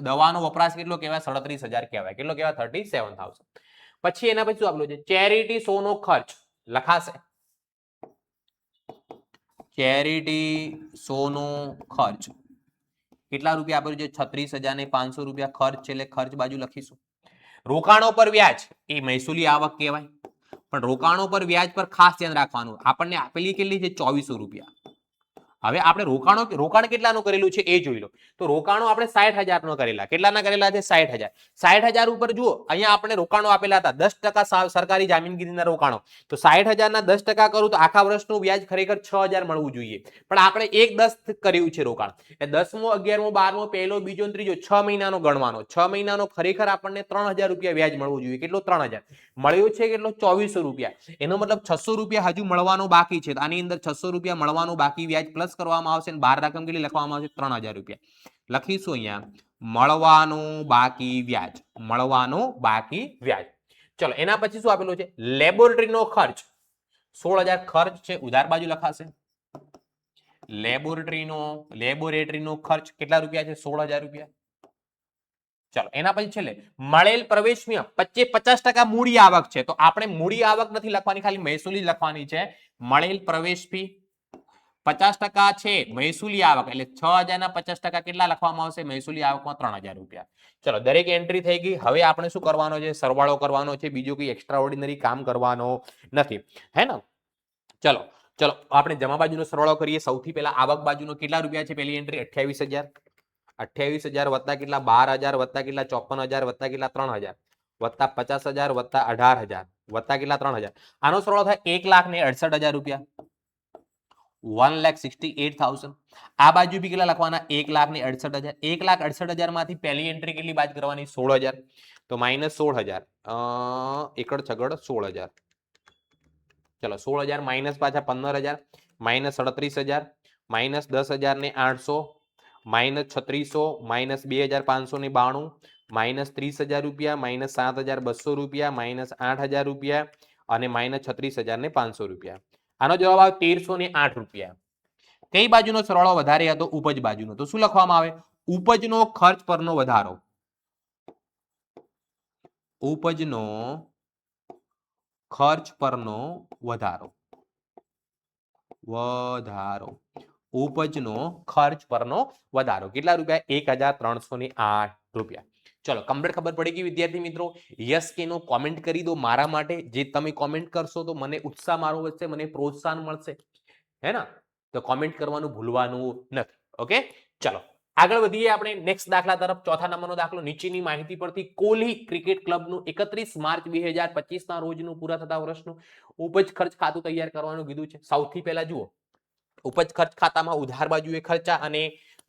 દવાનો વપરાશ કેટલો કહેવાય, 37,000 કહેવાય. કેટલો કહેવાય, 37,000. પછી એના પછી શું આપેલું છે, ચેરિટી શોનો ખર્ચ લખાશે. ચેરિટી શોનો ખર્ચ કેટલા રૂપિયા આપેલું છે, 36,500 રૂપિયા ખર્ચ છે, એટલે ખર્ચ બાજુ લખીશું. રોકાણો પર વ્યાજ એ મહેસૂલી આવક કહેવાય, પણ રોકાણો પર વ્યાજ પર ખાસ ધ્યાન રાખવાનું. આપણને આપેલી કેટલી છે, 2,400 રૂપિયા. હવે આપણે રોકાણ કેટલાનું કરેલું છે એ જોઈ લો. તો રોકાણો આપણે 60,000 નો કરેલા, કેટલાના કરેલા છે, 60,000. 60,000 ઉપર જુઓ અહીંયા આપણે રોકાણો આપેલા હતા 10% સરકારી જામીનગીરીના રોકાણો. તો 60,000 ના 10% કરું તો આખા વર્ષનું વ્યાજ ખરેખર 6,000 મળવું જોઈએ, પણ આપણે 1/10 કર્યું છે રોકાણ. એટલે 10મો 11મો 12મો પહેલો બીજો ત્રીજો 6 મહિનાનો ગણવાનો. 6 મહિનાનો ખરેખર આપણને 3,000 રૂપિયા વ્યાજ મળવું જોઈએ. કેટલો, 3,000 મળ્યો છે, કેટલો, 2,400 રૂપિયા. એનો મતલબ 600 રૂપિયા હજુ મળવાનો બાકી છે. આની અંદર 600 રૂપિયા મળવાનું બાકી વ્યાજ પ્લસ કરવામાં આવશે, અને બાર રકમ કેટલી લખવામાં આવશે, 3,000 રૂપિયા લખીશું અહીંયા. મળવાનું બાકી વ્યાજ, મળવાનું બાકી વ્યાજ. ચલો એના પછી શું આપેલું છે, લેબોરેટરીનો ખર્ચ 16,000 ખર્ચ છે, ઉધાર બાજુ લખાશે. લેબોરેટરીનો ખર્ચ કેટલા રૂપિયા છે, 16,000 રૂપિયા. ચાલો એના પછી છેલ્લે મળેલ પ્રવેશમાં 50% મૂડી આવક છે, તો આપણે મૂડી આવક નથી લખવાની, ખાલી મહેસૂલી લખવાની છે. મળેલ પ્રવેશ ફી 50% છે મહેસૂલી આવક, એટલે 6,000 ના 50% કેટલા લખવામાં આવશે? મહેસૂલી આવકમાં 3,000 રૂપિયા. ચલો દરેક એન્ટ્રી થઈ ગઈ. હવે આપણે શું કરવાનો છે? સરવાળો કરવાનો છે, બીજું કોઈ એક્સ્ટ્રા ઓર્ડિનરી કામ કરવાનો નથી, હે ને? ચલો ચલો આપણે જમા બાજુનો સરવાળો કરીએ. સૌથી પહેલા આવક બાજુનો કેટલા રૂપિયા છે? પહેલી એન્ટ્રી 28,000. 28,000 વત્તા કેટલા? 12,000 વત્તા કેટલા? 54,000 વત્તા કેટલા? 3,000 વત્તા 50,000 વત્તા 18,000 વત્તા કેટલા? 3,000. આનો સરવાળો થાય 1,68,000 રૂપિયા. 1,68,000. આ બાજુ બી કેટલા લખવાના? 1,68,000. 1,68,000 માંથી પહેલી એન્ટ્રી કેટલી બાદ કરવાની? 16,000. તો માઇનસ 16,000. એકડ છગડ 16,000. ચલો 16,000 માઇનસ પાછા 15,000 માઇનસ 37,000 માઇનસ 10,000 ને 800 માઇનસ 3600 માઇનસ 2,592 માઇનસ 30,000 રૂપિયા માઇનસ 7,200 રૂપિયા માઇનસ 8,000 રૂપિયા અને માઇનસ 36,000 ને 500 રૂપિયા. આનો જવાબ આવે 1,308 રૂપિયા. કઈ બાજુનો સરવાળો વધારે હતો? ઉપજ બાજુનો. તો શું લખવામાં આવે? ઉપજનો ખર્ચ પરનો વધારો. ઉપજનો ખર્ચ પરનો વધારો. ઉપજનો ખર્ચ પરનો વધારો કેટલા રૂપિયા? 1,308 રૂપિયા. ચલો કમ્પ્લીટ ખબર પડી ગઈ વિદ્યાર્થી મિત્રો? યસ કે નો કોમેન્ટ કરી દો મારા માટે. જે તમે કોમેન્ટ કરશો તો મને ઉત્સાહ મારો વધશે, મને પ્રોત્સાહન મળશે, હે ને? તો કોમેન્ટ કરવાનું ભૂલવાનું નથી. ઓકે ચલો આગળ વધીએ આપણે નેક્સ્ટ દાખલા તરફ. ચોથા નંબરનો દાખલો. નીચેની માહિતી પરથી કોહલી ક્રિકેટ ક્લબનું 31 માર્ચ 2025 ના રોજનું પૂરા થતા વર્ષનું ઉપજ ખર્ચ ખાતું તૈયાર કરવાનું કીધું છે. સૌથી પહેલા જુઓ, ઉપજ ખર્ચ ખાતામાં ઉધાર બાજુએ ખર્ચા અને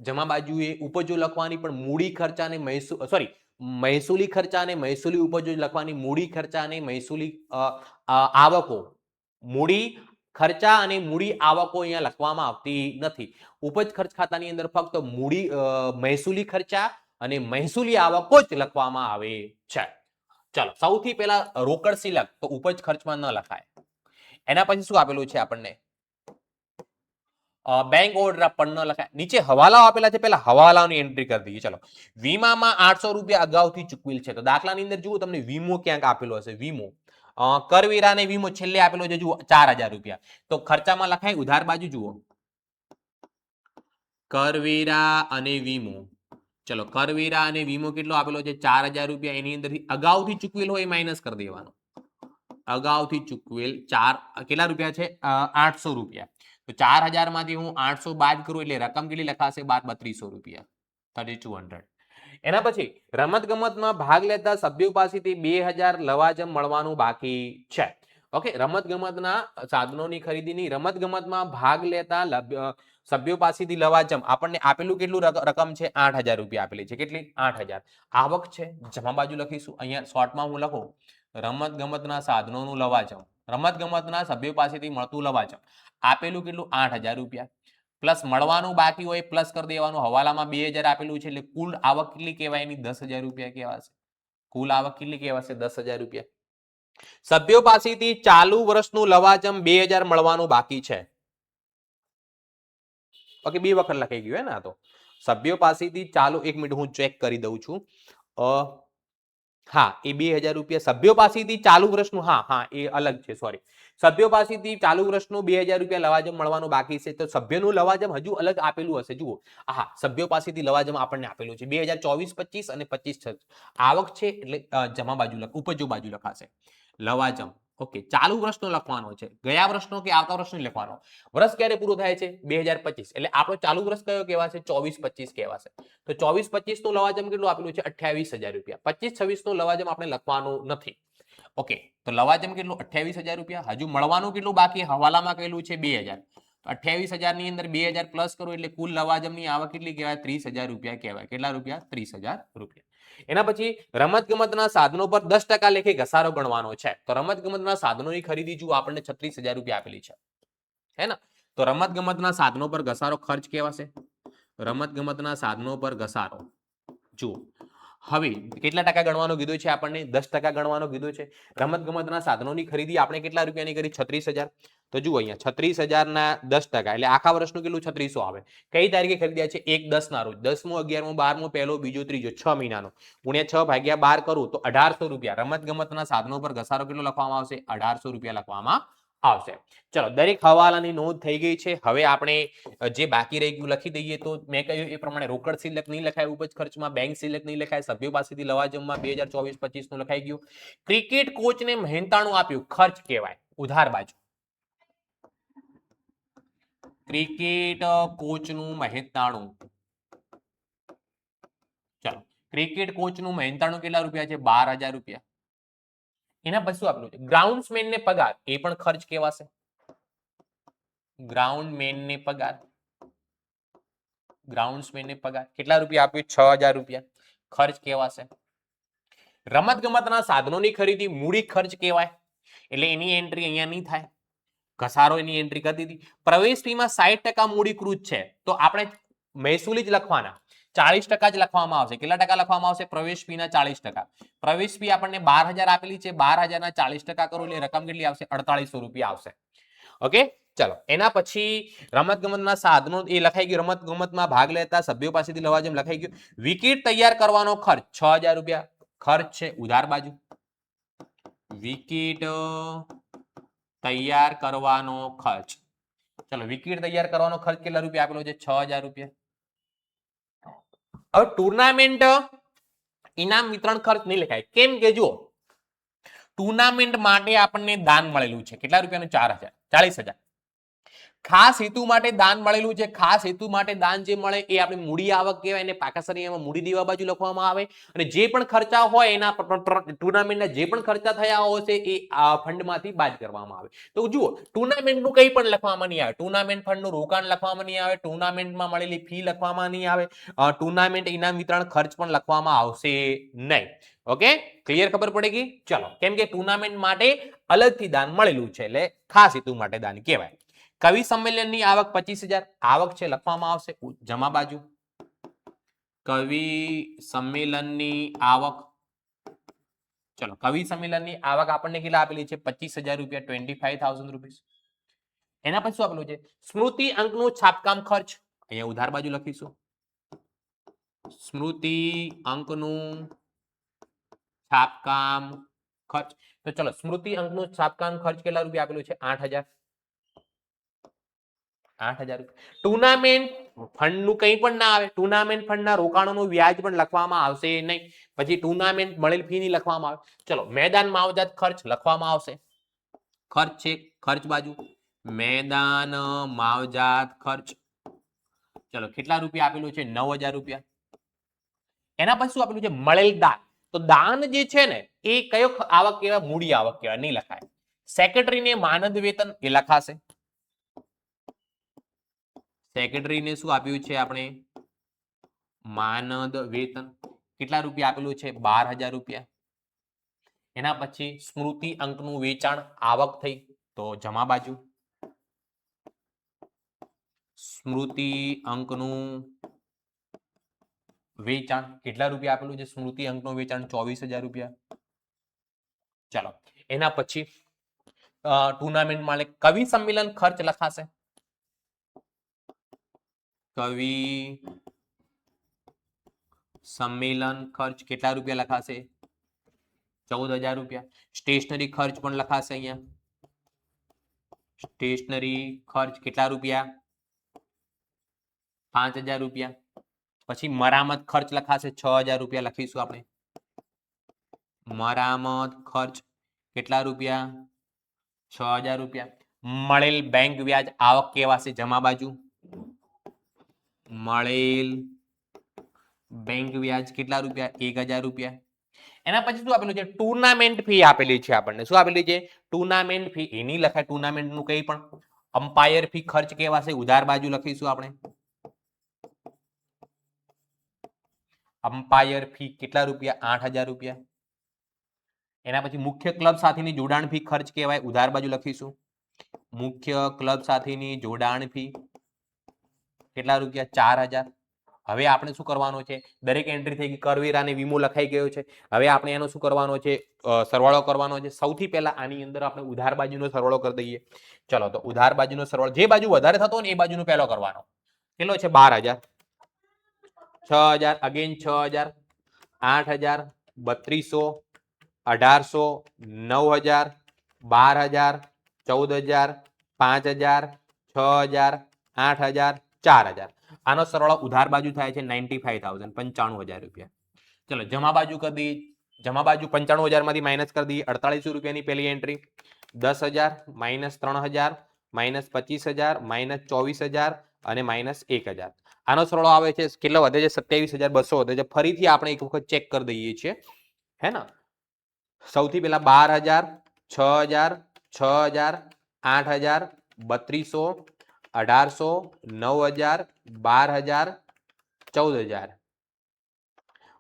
જમા બાજુએ ઉપજો લખવાની, પણ મૂડી ખર્ચા અને મહેસૂલી ખર્ચા અને મહેસૂલી ઉપજો લખવાની. મૂડી ખર્ચા અને મહેસૂલી આવકો, મૂડી ખર્ચા અને મૂડી આવકો અહીંયા લખવામાં આવતી નથી. ઉપજ ખર્ચ ખાતાની અંદર ફક્ત મૂડી મહેસૂલી ખર્ચા અને મહેસૂલી આવકો જ લખવામાં આવે છે. ચાલો સૌથી પહેલા રોકડ શિલક તો ઉપજ ખર્ચમાં ન લખાય. એના પછી શું આપેલું છે આપણને? બેંક ઓવરડ્રાફ્ટ પણ ન લખાય. નીચે હવાલાઓ આપેલા છે, પહેલા હવાલાઓની એન્ટ્રી કરી દઈએ. ચલો વીમામાં 800 રૂપિયા અગાઉથી ચૂકવેલ છે. તો દાખલાની અંદર જુઓ તમને વીમો ક્યાંક આપેલો હશે. વીમો કરવેરાને વીમો છેલ્લે આપેલો છે, જુઓ 4,000 રૂપિયા. તો ખર્ચામાં લખાય ઉધાર બાજુ જુઓ કરવેરા અને વીમો. ચલો કરવેરા અને વીમો કેટલો આપેલો છે? 4,000 રૂપિયા. એની અંદરથી અગાઉથી ચૂકવેલ હોય માઇનસ કરી દેવાનો. અગાઉથી ચૂકવેલ કેટલા રૂપિયા છે? 800 રૂપિયા. તો 4,000 માંથી હું 800 બાદ કરું એટલે રકમ કેટલી લખાશે? 3,200 રૂપિયા, 3,200. એના પછી રમત ગમતમાં ભાગ લેતા સભ્યો પાસેથી 2,000 લવાજમ મળવાનું બાકી છે. ઓકે રમત ગમતના સાધનોની ખરીદીની રમત ગમતમાં ભાગ લેતા સભ્યો પાસેથી લવાજમ આપણને આપેલું કેટલું રકમ છે? 8,000 રૂપિયા આપેલી છે. કેટલી? 8,000. આવક છે, જમા બાજુ લખીશું. અહીંયા શોર્ટમાં હું લખું રમત ગમતના સાધનોનું લવાજમ, રમત ગમતના સભ્યો પાસેથી મળતું લવાજમ આપેલું કેટલું? 8,000 રૂપિયા. પ્લસ મળવાનું બાકી હોય પ્લસ કરી દેવાનું. હવાલામાં 2,000 આપેલું છે, એટલે કુલ આવક કેટલી કહેવાય? એની 10,000 રૂપિયા કહેવાશે. કુલ આવક કેટલી કહેવાશે? 10,000 રૂપિયા. સભ્યો પાસેથી ચાલુ વર્ષનું લવાજમ 2,000 મળવાનું બાકી છે. ઓકે 2 વખત લખાઈ ગયું હે ને? આ તો સભ્યો પાસેથી ચાલુ, એક મિનિટ હું ચેક કરી દઉં છું. હા એ 2,000 રૂપિયા સભ્યો પાસેથી ચાલુ વર્ષનું, હા એ અલગ છે, સોરી. સભ્યો પાસેથી ચાલુ વર્ષનું 2,000 રૂપિયા લવાજમ મળવાનું બાકી છે. તો સભ્યનું લવાજમ હજુ અલગ આપેલું હશે. જુઓ હા સભ્યો પાસેથી લવાજમ આપણને આપેલું છે 2024-25 અને 25-26. આવક છે એટલે જમા બાજુ ઉપજો બાજુ લખાશે લવાજમ. ઓકે ચાલુ વર્ષનો લખવાનો છે, ગયા વર્ષનો કે આવતા વર્ષનો લખવાનો. વર્ષ ક્યારે પૂરું થાય છે? 2025. એટલે આપણો ચાલુ વર્ષ કયો કહેવાશે? 24-25 કહેવાશે. તો 24-25 નું લવાજમ કેટલું આપેલું છે? 28,000 રૂપિયા. 25-26 નું લવાજમ આપણે લખવાનું નથી. ઓકે તો લવાજમ કેટલું? 28,000 રૂપિયા. હજુ મળવાનું કેટલું બાકી? હવાલામાં કહેલું છે 2,000. 28,000 ની અંદર 2,000 પ્લસ કરો એટલે કુલ લવાજમની આવક કેટલી કહેવાય? 30,000 રૂપિયા કહેવાય. કેટલા રૂપિયા? 30,000 રૂપિયા. એના પછી રમત ગમતના સાધનો પર 10% લેખે ઘસારો ગણવાનો છે. તો રમત ગમતના સાધનોની ખરીદી જુઓ આપણને 36,000 રૂપિયા આપેલી છે, હે ને? તો રમત ગમતના સાધનો પર ઘસારો ખર્ચ કહેવાશે. રમત ગમતના સાધનો પર ઘસારો જુઓ હવે કેટલા ટકા ગણવાનું કીધું છે આપણને? 10% ગણવાનું કીધું છે. રમત ગમતના સાધનોની ખરીદી આપણે કેટલા રૂપિયાની કરી? 36,000. તો જુઓ અહીંયા 36,000 ના 10% એટલે આખા વર્ષનું કેટલું? 3600 આવે. કઈ તારીખે ખરીદ્યા છે? 1/10 ના રોજ. 10મો 11મો 12મો પહેલો બીજો ત્રીજો 6 મહિનાનો ગુણ્યા 6 ભાગ્યા 12 કરું તો 1,800 રૂપિયા. રમત ગમતના સાધનો પર ઘસારો કેટલો લખવામાં આવશે? 1,800 રૂપિયા લખવામાં આવશે. ચલો, દરેક હવાલાની નોંધ થઈ ગઈ છે. હવે આપણે જે બાકી રહી ગયું લખી દઈએ. તો મેં કહ્યું એ પ્રમાણે રોકડ સિલક નહીં લખાય ઉપજ ખર્ચમાં, બેંક સિલક નહીં લખાય, સભ્યો પાસેથી લવાજમમાં 2024-25 નું લખાઈ ગયું. ક્રિકેટ કોચને મહેનતાણું આપ્યું ખર્ચ કહેવાય, ઉધાર બાજુ. ક્રિકેટ કોચનું મહેનતાણું, ચલો ક્રિકેટ કોચનું મહેનતાણું કેટલા રૂપિયા છે? 12,000 રૂપિયા. એના પછી શું આપેલું છે? ગ્રાઉન્ડમેન ને પગાર, એ પણ ખર્ચ કહેવાશે. ગ્રાઉન્ડમેન ને પગાર, ગ્રાઉન્ડમેન ને પગાર કેટલા રૂપિયા આપ્યું? 6,000 રૂપિયા, ખર્ચ કહેવાશે. રમત ગમતના સાધનોની ખરીદી મૂડી ખર્ચ કહેવાય, એટલે એની એન્ટ્રી અહીંયા નહીં થાય. ઘસારો એની એન્ટ્રી કરી દીધી. પ્રવેશ ફીમાં 60% મૂડીકૃત છે, તો આપણે મહેસૂલી જ લખવાના, 40% જ લખવામાં આવશે. કેટલા ટકા લખવામાં આવશે? પ્રવેશ ફીના 40%. પ્રવેશ ફી આપણને 12,000 આપેલી છે, 12,000 ના 40% કરો એટલે રકમ કેટલી આવશે? 4800 રૂપિયા આવશે. ઓકે, ચલો એના પછી રમત ગમતના સાધનો એ લખાઈ ગયું. રમત ગમતમાં ભાગ લેતા સભ્યો પાસેથી લવાજમ લખાઈ ગયું. વિકેટ તૈયાર કરવાનો ખર્ચ 6,000 રૂપિયા, ખર્ચ છે ઉધાર બાજુ. વિકેટ તૈયાર કરવાનો ખર્ચ, ચલો વિકેટ તૈયાર કરવાનો ખર્ચ કેટલા રૂપિયા આપેલો છે? 6,000 રૂપિયા. હવે ટુર્નામેન્ટ ઇનામ વિતરણ ખર્ચ નહીં લખાય. કેમ કે જો ટુર્નામેન્ટ માટે આપણને દાન મળેલું છે, કેટલા રૂપિયાનું? 4,000, 40,000. ખાસ હેતુ માટે દાન મળેલું છે. ખાસ હેતુ માટે દાન જે મળે એ આપણે મૂડી આવક કહેવાય, એને પાકાસરીમાં મૂડી દેવા બાજુ લખવામાં આવે. અને જે પણ ખર્ચા હોય એના ટુર્નામેન્ટના જે પણ ખર્ચા થયા હશે એ આ ફંડમાંથી બાદ કરવામાં આવે. તો જુઓ, ટુર્નામેન્ટનું કંઈ પણ લખવામાં નહીં આવે. ટુર્નામેન્ટ ફંડનું રોકાણ લખવામાં નહીં આવે, ટુર્નામેન્ટમાં મળેલી ફી લખવામાં નહીં આવે, ટુર્નામેન્ટ ઇનામ વિતરણ ખર્ચ પણ લખવામાં આવશે નહીં. Okay, clear? ખબર પડી ગઈ? ચલો, કેમ કે ટુર્નામેન્ટ માટે અલગથી દાન મળેલું છે એટલે ખાસ હેતુ માટે દાન કહેવાય. કવિ સંમેલનની આવક 25,000, આવક છે લખવામાં આવશે જમા બાજુ. કવિ સંમેલનની આવક, ચલો કવિ સંમેલનની આવક આપણને કેટલા આપેલી છે? 25,000 રૂપિયા, 25,000 રૂપીસ. એના પછી શું આપેલું છે? સ્મૃતિ અંકનું છાપકામ ખર્ચ, અહીંયા ઉધાર બાજુ લખીશું. સ્મૃતિ અંકનું છાપકામ ખર્ચ, તો ચલો સ્મૃતિ અંકનું છાપકામ ખર્ચ કેટલા રૂપિયા આપેલું છે? 8,000. 8,000 રૂપિયા. ટુર્નામેન્ટ ફંડનું કંઈ પણ ના આવે. ટુર્નામેન્ટ ફંડના રોકાણોનું વ્યાજ પણ લખવામાં આવશે નહીં. પછી ટુર્નામેન્ટ મળેલ ફી નહીં લખવામાં આવે. ચલો મેદાન માવજાત ખર્ચ લખવામાં આવશે. ખર્ચ છે ખર્ચ બાજુ, મેદાન માવજાત ખર્ચ, ચલો કેટલા રૂપિયા આપેલું છે? 9,000 રૂપિયા. એના પછી શું આપેલું છે? મળેલ દાન. તો દાન જે છે ને એ કયો આવક કહેવાય? મૂડી આવક કહેવાય, નહીં લખાય. સેક્રેટરીને માનદ વેતન એ લખાશે. સેક્રેટરીને શું આપ્યું છે આપણે? માનદ વેતન. કેટલા રૂપિયા આપેલું છે? 12,000 રૂપિયા. એના પછી સ્મૃતિ અંકનું વેચાણ આવક થઈ, તો જમા બાજુ. સ્મૃતિ અંકનું વેચાણ કેટલા રૂપિયા આપેલું છે? સ્મૃતિ અંકનું વેચાણ 24,000 રૂપિયા. ચાલો એના પછી ટુર્નામેન્ટ માટે કવિ સંમેલન ખર્ચ લખાશે. કવિ સંમેલન ખર્ચ કેટલા રૂપિયા લખાશે? 14,000 રૂપિયા. સ્ટેશનરી ખર્ચ પણ લખાશે અહીંયા. સ્ટેશનરી ખર્ચ કેટલા રૂપિયા? 5,000 રૂપિયા. પછી મરામત ખર્ચ લખાશે 6,000 રૂપિયા લખીશું આપણે. મરામત ખર્ચ કેટલા રૂપિયા? 6,000 રૂપિયા. મળેલ બેંક વ્યાજ આવક કહેવાશે જમા બાજુ. મળેલ બેંક વ્યાજ કેટલા રૂપિયા? 1,000 રૂપિયા. એના પછી શું આપેલું છે? ટુર્નામેન્ટ ફી આપેલી છે આપણને. શું આપેલી છે? Tournament fee. એની લખાય ટુર્નામેન્ટનું કંઈ પણ. અમ્પાયર ફી ખર્ચ કહેવાશે, ઉધાર બાજુ લખીશું આપણે. અમ્પાયર ફી કેટલા રૂપિયા? 8,000 રૂપિયા. એના પછી મુખ્ય ક્લબ સાથેની જોડાણ ફી ખર્ચ કહેવાય, ઉધાર બાજુ લખીશું. મુખ્ય ક્લબ સાથેની જોડાણ ફી કેટલા રૂપિયા? 4,000. હવે આપણે શું કરવાનું છે? દરેક એન્ટ્રી થઈ ગઈ, કરવેરા અને વીમો લખાઈ ગયો છે. હવે આપણે એનો શું કરવાનો છે? સરવાળો કરવાનો છે. સૌથી પહેલા આની અંદર આપણે ઉધાર બાજુનો સરવાળો કરી દઈએ. ચલો તો ઉધાર બાજુનો સરવાળો જે બાજુ વધારે થતો હોય ને એ બાજુનો પહેલો કરવાનો. કેટલો છે? 12,000. 6,000 અગેન 6,000, 8,000, 3,200, 1,800, 9,000, 12,000, 14,000, 5,000, 6,000, 8,000, 4,000. આનો સરવાળો ઉધાર બાજુ થાય છે 95,000, 95,000 રૂપિયા. ચલો જમા બાજુ કરી દઈએ. જમા બાજુ 95,000 માંથી માઇનસ કરી દઈએ 4800 રૂપિયાની પહેલી એન્ટ્રી. 10,000 માઇનસ 3,000 માઇનસ 25,000 માઇનસ 24,000 અને માઇનસ 1,000. આનો સરવાળો આવે છે કેટલો વધે છે 27,200 વધે છે. ફરીથી આપણે એક વખત ચેક કરી દઈએ છીએ હે ને. સૌથી પહેલા 12,000, 6,000, 6,000, 8,000, 3,200, 1,800, 9,000, 12,000, 14,000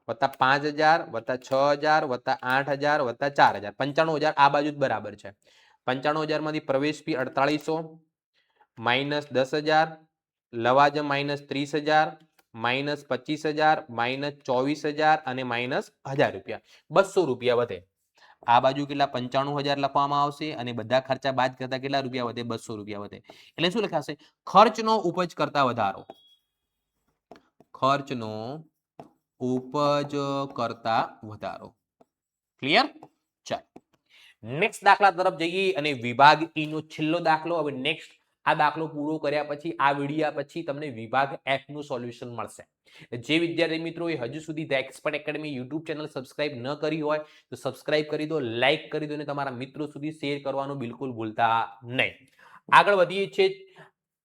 વત્તા 5,000 વત્તા 6,000 વત્તા 8,000 વત્તા 4,000 95,000 આ બાજુ જ બરાબર છે. 95,000 માંથી પ્રવેશ ફી 4,800 માઇનસ 10,000 લવાજમ માઇનસ 30,000 માઇનસ 25,000 માઇનસ 24,000 અને માઇનસ 1,000 રૂપિયા. 200 રૂપિયા વધે. આ બાજુ કેટલા 95,000 લખવામાં આવશે અને બધા ખર્ચા બાદ કરતા કેટલા રૂપિયા વધે 200 રૂપિયા વધે. એટલે શું લખાશે ખર્ચનો ઉપજ કરતા વધારો. ખર્ચનો ઉપજ કરતા વધારો. ક્લિયર? ચાલો નેક્સ્ટ દાખલા તરફ જઈએ અને વિભાગ ઈ નો છેલ્લો દાખલો. હવે નેક્સ્ટ આ દાખલો પૂરો કર્યા પછી આ વિડિયા પછી તમને વિભાગ એફ નું સોલ્યુશન મળશે. જે વિદ્યાર્થી મિત્રોએ હજુ સુધી the expert academy YouTube channel subscribe ન કરી હોય તો સબસ્ક્રાઇબ કરી દો, લાઇક કરી દો અને તમારા મિત્રો સુધી શેર કરવાનું બિલકુલ ભૂલતા નહીં. આગળ વધીએ છીએ.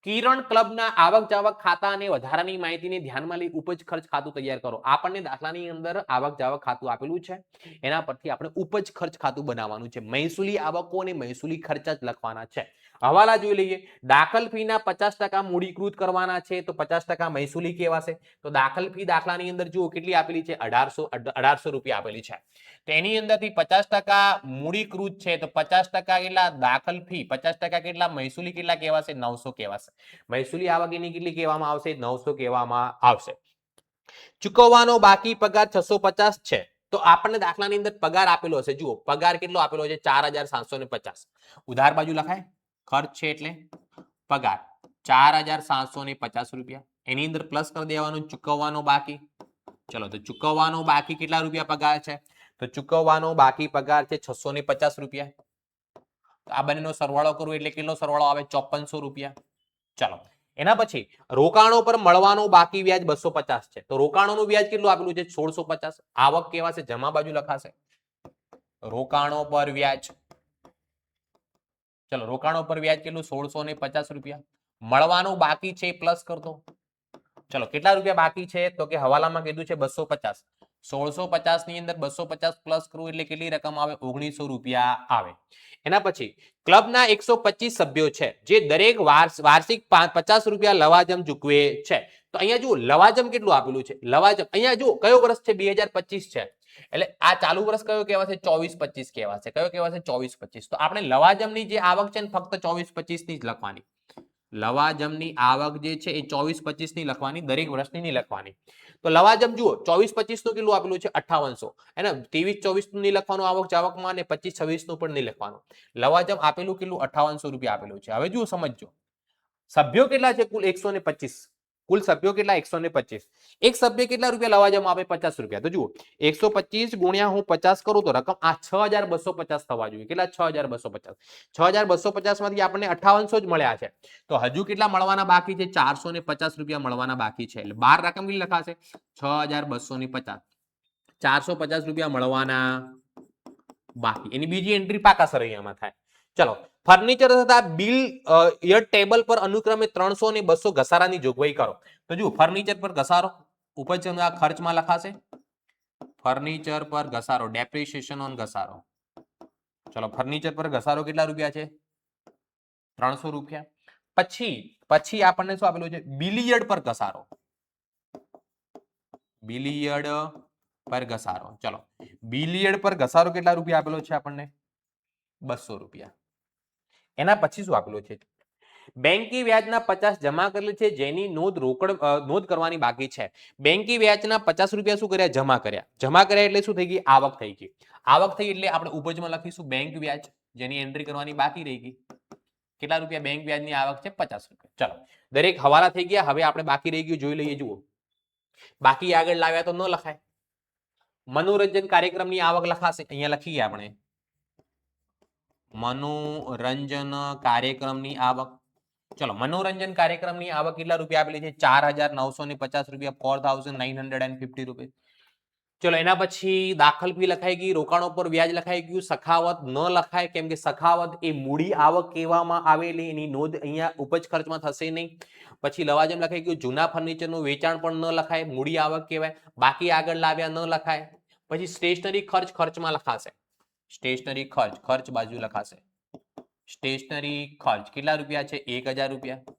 કિરણ ક્લબના આવક જાવક ખાતા અને વધારાની માહિતીને ધ્યાનમાં લઈ ઉપજ ખર્ચ ખાતું તૈયાર કરો. આપણને દાખલાની અંદર આવક જાવક ખાતું આપેલું છે, એના પરથી આપણે ઉપજ ખર્ચ ખાતું બનાવવાનું છે. મહેસૂલી આવકો અને મહેસૂલી ખર્ચા જ લખવાના છે. હવાલા જોઈ લઈએ. દાખલ ફીના 50% મૂડીકૃત કરવાના છે તો 50% મહેસૂલી કહેવાશે. તો દાખલ ફી દાખલાની અંદર જુઓ કેટલી આપેલી છે 1,800 રૂપિયા આપેલી છે. તો એની અંદરથી 50% મૂડીકૃત છે તો 50% કેટલા દાખલ ફી, 50% કેટલા મહેસૂલી કેટલા કહેવાશે 900 કહેવાશે. મહેસૂલી આવક એની કેટલી કહેવામાં આવશે 900 કહેવામાં આવશે. ચૂકવવાનો બાકી પગાર 650 છે તો આપણને દાખલાની અંદર પગાર આપેલો હશે. જુઓ પગાર કેટલો આપેલો છે 4,750. ઉધાર બાજુ લખાય ખર્ચ છે એટલે પગાર 4,750 રૂપિયા. એની અંદર પ્લસ કરી દેવાનું ચૂકવવાનો બાકી. ચલો તો ચૂકવવાનો બાકી કેટલા રૂપિયા પગાર છે તો ચૂકવવાનો બાકી પગાર છે 650 રૂપિયા. આ બંનેનો સરવાળો કરું એટલે કેટલો સરવાળો આવે 5400 રૂપિયા. ચાલો એના પછી રોકાણો પર મળવાનું બાકી વ્યાજ 250 છે તો રોકાણોનું વ્યાજ કેટલું આપેલું છે 1650. આવક કેવાશે જમા બાજુ લખાશે રોકાણો પર વ્યાજ. ચલો રોકાણો પર વ્યાજ કેટલું 1650 રૂપિયા. મળવાનું બાકી છે પ્લસ કરતો. ચલો કેટલા રૂપિયા બાકી છે તો કે હવાલામાં કીધું છે 250. 1650 ની અંદર 250 પ્લસ કરવું એટલે કેટલી રકમ આવે 1900 રૂપિયા આવે. એના પછી ક્લબના 125 સભ્યો છે જે દરેક વાર્ષિક 50 રૂપિયા લવાજમ ચૂકવે છે. તો અહીંયા જુઓ લવાજમ કેટલું આપેલું છે લવાજમ. અહીંયા જુઓ કયો વર્ષ છે 2025 છે એટલે આ ચાલુ વર્ષ કયો કહેવાશે 24-25 કહેવાશે. કયો કહેવાશે 24-25. તો આપણે લવાજમની જે આવક છે ને ફક્ત 24-25 ની જ લખવાની. લવાજમની આવક જે છે એ 24-25 ની લખવાની, દરેક વર્ષની નહીં લખવાની. તો લવાજમ જુઓ 24-25 નું કેટલું આપેલું છે 5800 એને 23-24 નું નહીં લખવાનું આવક જાવકમાં અને 25-26 નું પણ નહીં લખવાનું. લવાજમ આપેલું કેટલું 5800 રૂપિયા આપેલું છે. હવે જુઓ સમજજો સભ્યો કેટલા છે કુલ 125. કુલ સભ્યો કેટલા 125. એક સભ્ય કેટલા રૂપિયા લવાજમ આપે 50 રૂપિયા. તો જુઓ 125 ગુણ્યા હું 50 કરું તો રકમ આ 6,250 થવા જોઈએ. કેટલા 6,250. 6,250 માંથી આપણને 5800 જ મળ્યા છે. તો હજુ કેટલા મળવાના બાકી છે 450 રૂપિયા મળવાના બાકી છે. એટલે 12 રકમ કેટલી લખાશે 6,250. 450 રૂપિયા મળવાના બાકી. એની બીજી એન્ટ્રી પાકા સરૈયામાં થાય. ચલો ફર્નિચર તથા બિલ ટેબલ પર અનુક્રમે 300 અને 200 ઘસારાની જોગવાઈ કરો. તો જુઓ ફર્નિચર પર ઘસારો ઉપજ ખર્ચમાં લખાશે ફર્નિચર પર ઘસારો ડેપ્રિસિએશન ઓન ઘસારો. ચલો ફર્નિચર પર ઘસારો કેટલા રૂપિયા છે 300 રૂપિયા. પછી આપણને શું આપેલું છે બિલિયર્ડ પર ઘસારો. બિલિયર્ડ પર ઘસારો. ચલો બિલિયર્ડ પર ઘસારો કેટલા રૂપિયા આપેલો છે આપણને 200 રૂપિયા. એના પછી શું આપેલું છે બેંકી વ્યાજના 50 જમા કરેલ છે જેની નોંધ કરવાની બાકી છે. બેંકી વ્યાજના 50 રૂપિયા શું કર્યા જમા કર્યા. જમા કર્યા એટલે શું થઈ ગઈ આવક થઈ ગઈ. આવક થઈ એટલે આપણે ઉપજમાં લખીશું બેંક વ્યાજ જેની એન્ટ્રી કરવાની બાકી રહી ગઈ. કેટલા રૂપિયા બેંક વ્યાજની આવક છે 50 રૂપિયા. ચલો દરેક હવાલા થઈ ગયા. હવે આપણે બાકી રહી ગયું જોઈ લઈએ. જુઓ બાકી આગળ લાવ્યા તો ન લખાય. મનોરંજન કાર્યક્રમની આવક લખાશે અહીંયા લખીએ આપણે મનોરંજન કાર્યક્રમની આવક, ચલો મનોરંજન કાર્યક્રમની આવક કેટલા રૂપિયા આપેલી છે? 4,950 રૂપિયા, 4,950 રૂપિયા. ચલો એના પછી દાખલ ફી લખાઈ ગઈ, રોકાણો પર વ્યાજ લખાઈ ગયું, સખાવત ન લખાય કેમ કે સખાવત એ મૂડી આવક કહેવામાં આવેલી, એની નોંધ અહીંયા ઉપજ ખર્ચમાં થશે નહીં. પછી લવાજમ લખાઈ ગયું, જૂના ફર્નિચરનું વેચાણ પણ ન લખાય, મૂડી આવક કહેવાય. બાકી આગળ લાવ્યા ન લખાય. પછી સ્ટેશનરી ખર્ચ ખર્ચમાં લખાશે, સ્ટેશનરી ખર્ચ ખર્ચ બાજુ લખાશે. સ્ટેશનરી ખર્ચ કેટલા રૂપિયા છે? 1,000 રૂપિયા.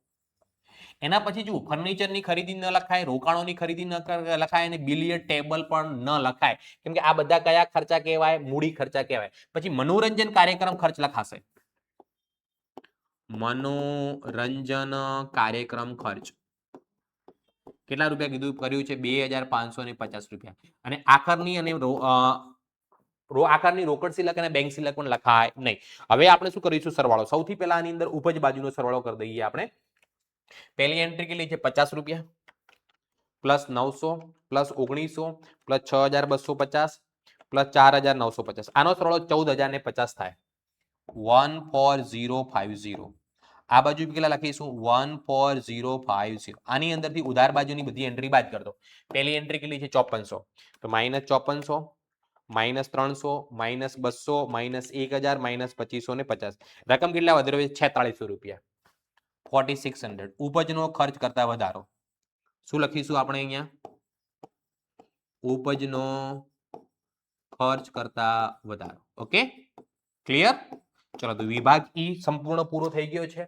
એના પછી જુઓ, ફર્નિચરની ખરીદી ન લખાય, રોકાણોની ખરીદી ન લખાય અને બિલિયર્ડ ટેબલ પણ ન લખાય કેમ કે આ બધા કયા ખર્ચા કહેવાય? મૂડી ખર્ચા કહેવાય. પછી મનોરંજન કાર્યક્રમ ખર્ચ લખાશે, મનોરંજન કાર્યક્રમ ખર્ચ કેટલા રૂપિયા કીધું કર્યું છે? 2,550 રૂપિયા. અને આખરની અને આકારની રોકડ સિલક અને બેંક સિલક પણ લખાય નહીં. હવે આપણે શું કરીશું? સરવાળો. સૌથી પહેલા આની અંદર ઉપજ બાજુનો સરવાળો કરી દઈએ આપણે. પહેલી એન્ટ્રી કેટલી છે? 50 રૂપિયા પ્લસ 900 પ્લસ 1900 પ્લસ 6,250 પ્લસ 4,950. આનો સરવાળો 14,050 થાય. 14050. આ બાજુ કેટલા લખીશું? 14050. આની અંદરથી ઉધાર બાજુની બધી એન્ટ્રી બાદ કરતો. પહેલી એન્ટ્રી કેટલી છે? 5400. તો -5400 -300 -200 -1000 -2550. રકમ કેટલા વધારે? 4600 રૂપિયા, 4600. ઉપજનો ખર્ચ કરતા વધારો શું લખીશું આપણે અહીંયા? ઉપજનો ખર્ચ કરતા વધારો. Okay, clear? ચલો તો વિભાગ ઈ સંપૂર્ણ પૂરો થઈ ગયો છે.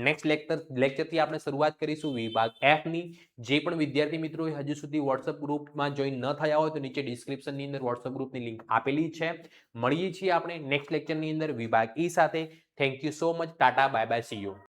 નેક્સ્ટ લેક્ચરથી આપણે શરૂઆત કરીશું વિભાગ એફ ની. જે પણ વિદ્યાર્થી મિત્રો હજુ સુધી વોટ્સઅપ ગ્રુપમાં જોઈન ન થયા હોય તો નીચે ડિસ્ક્રિપ્શનની અંદર વોટ્સઅપ ગ્રુપની લિંક આપેલી છે. મળીએ છીએ આપણે નેક્સ્ટ લેક્ચરની અંદર વિભાગ ઈ સાથે. Thank you so much. Tata, bye bye, C you.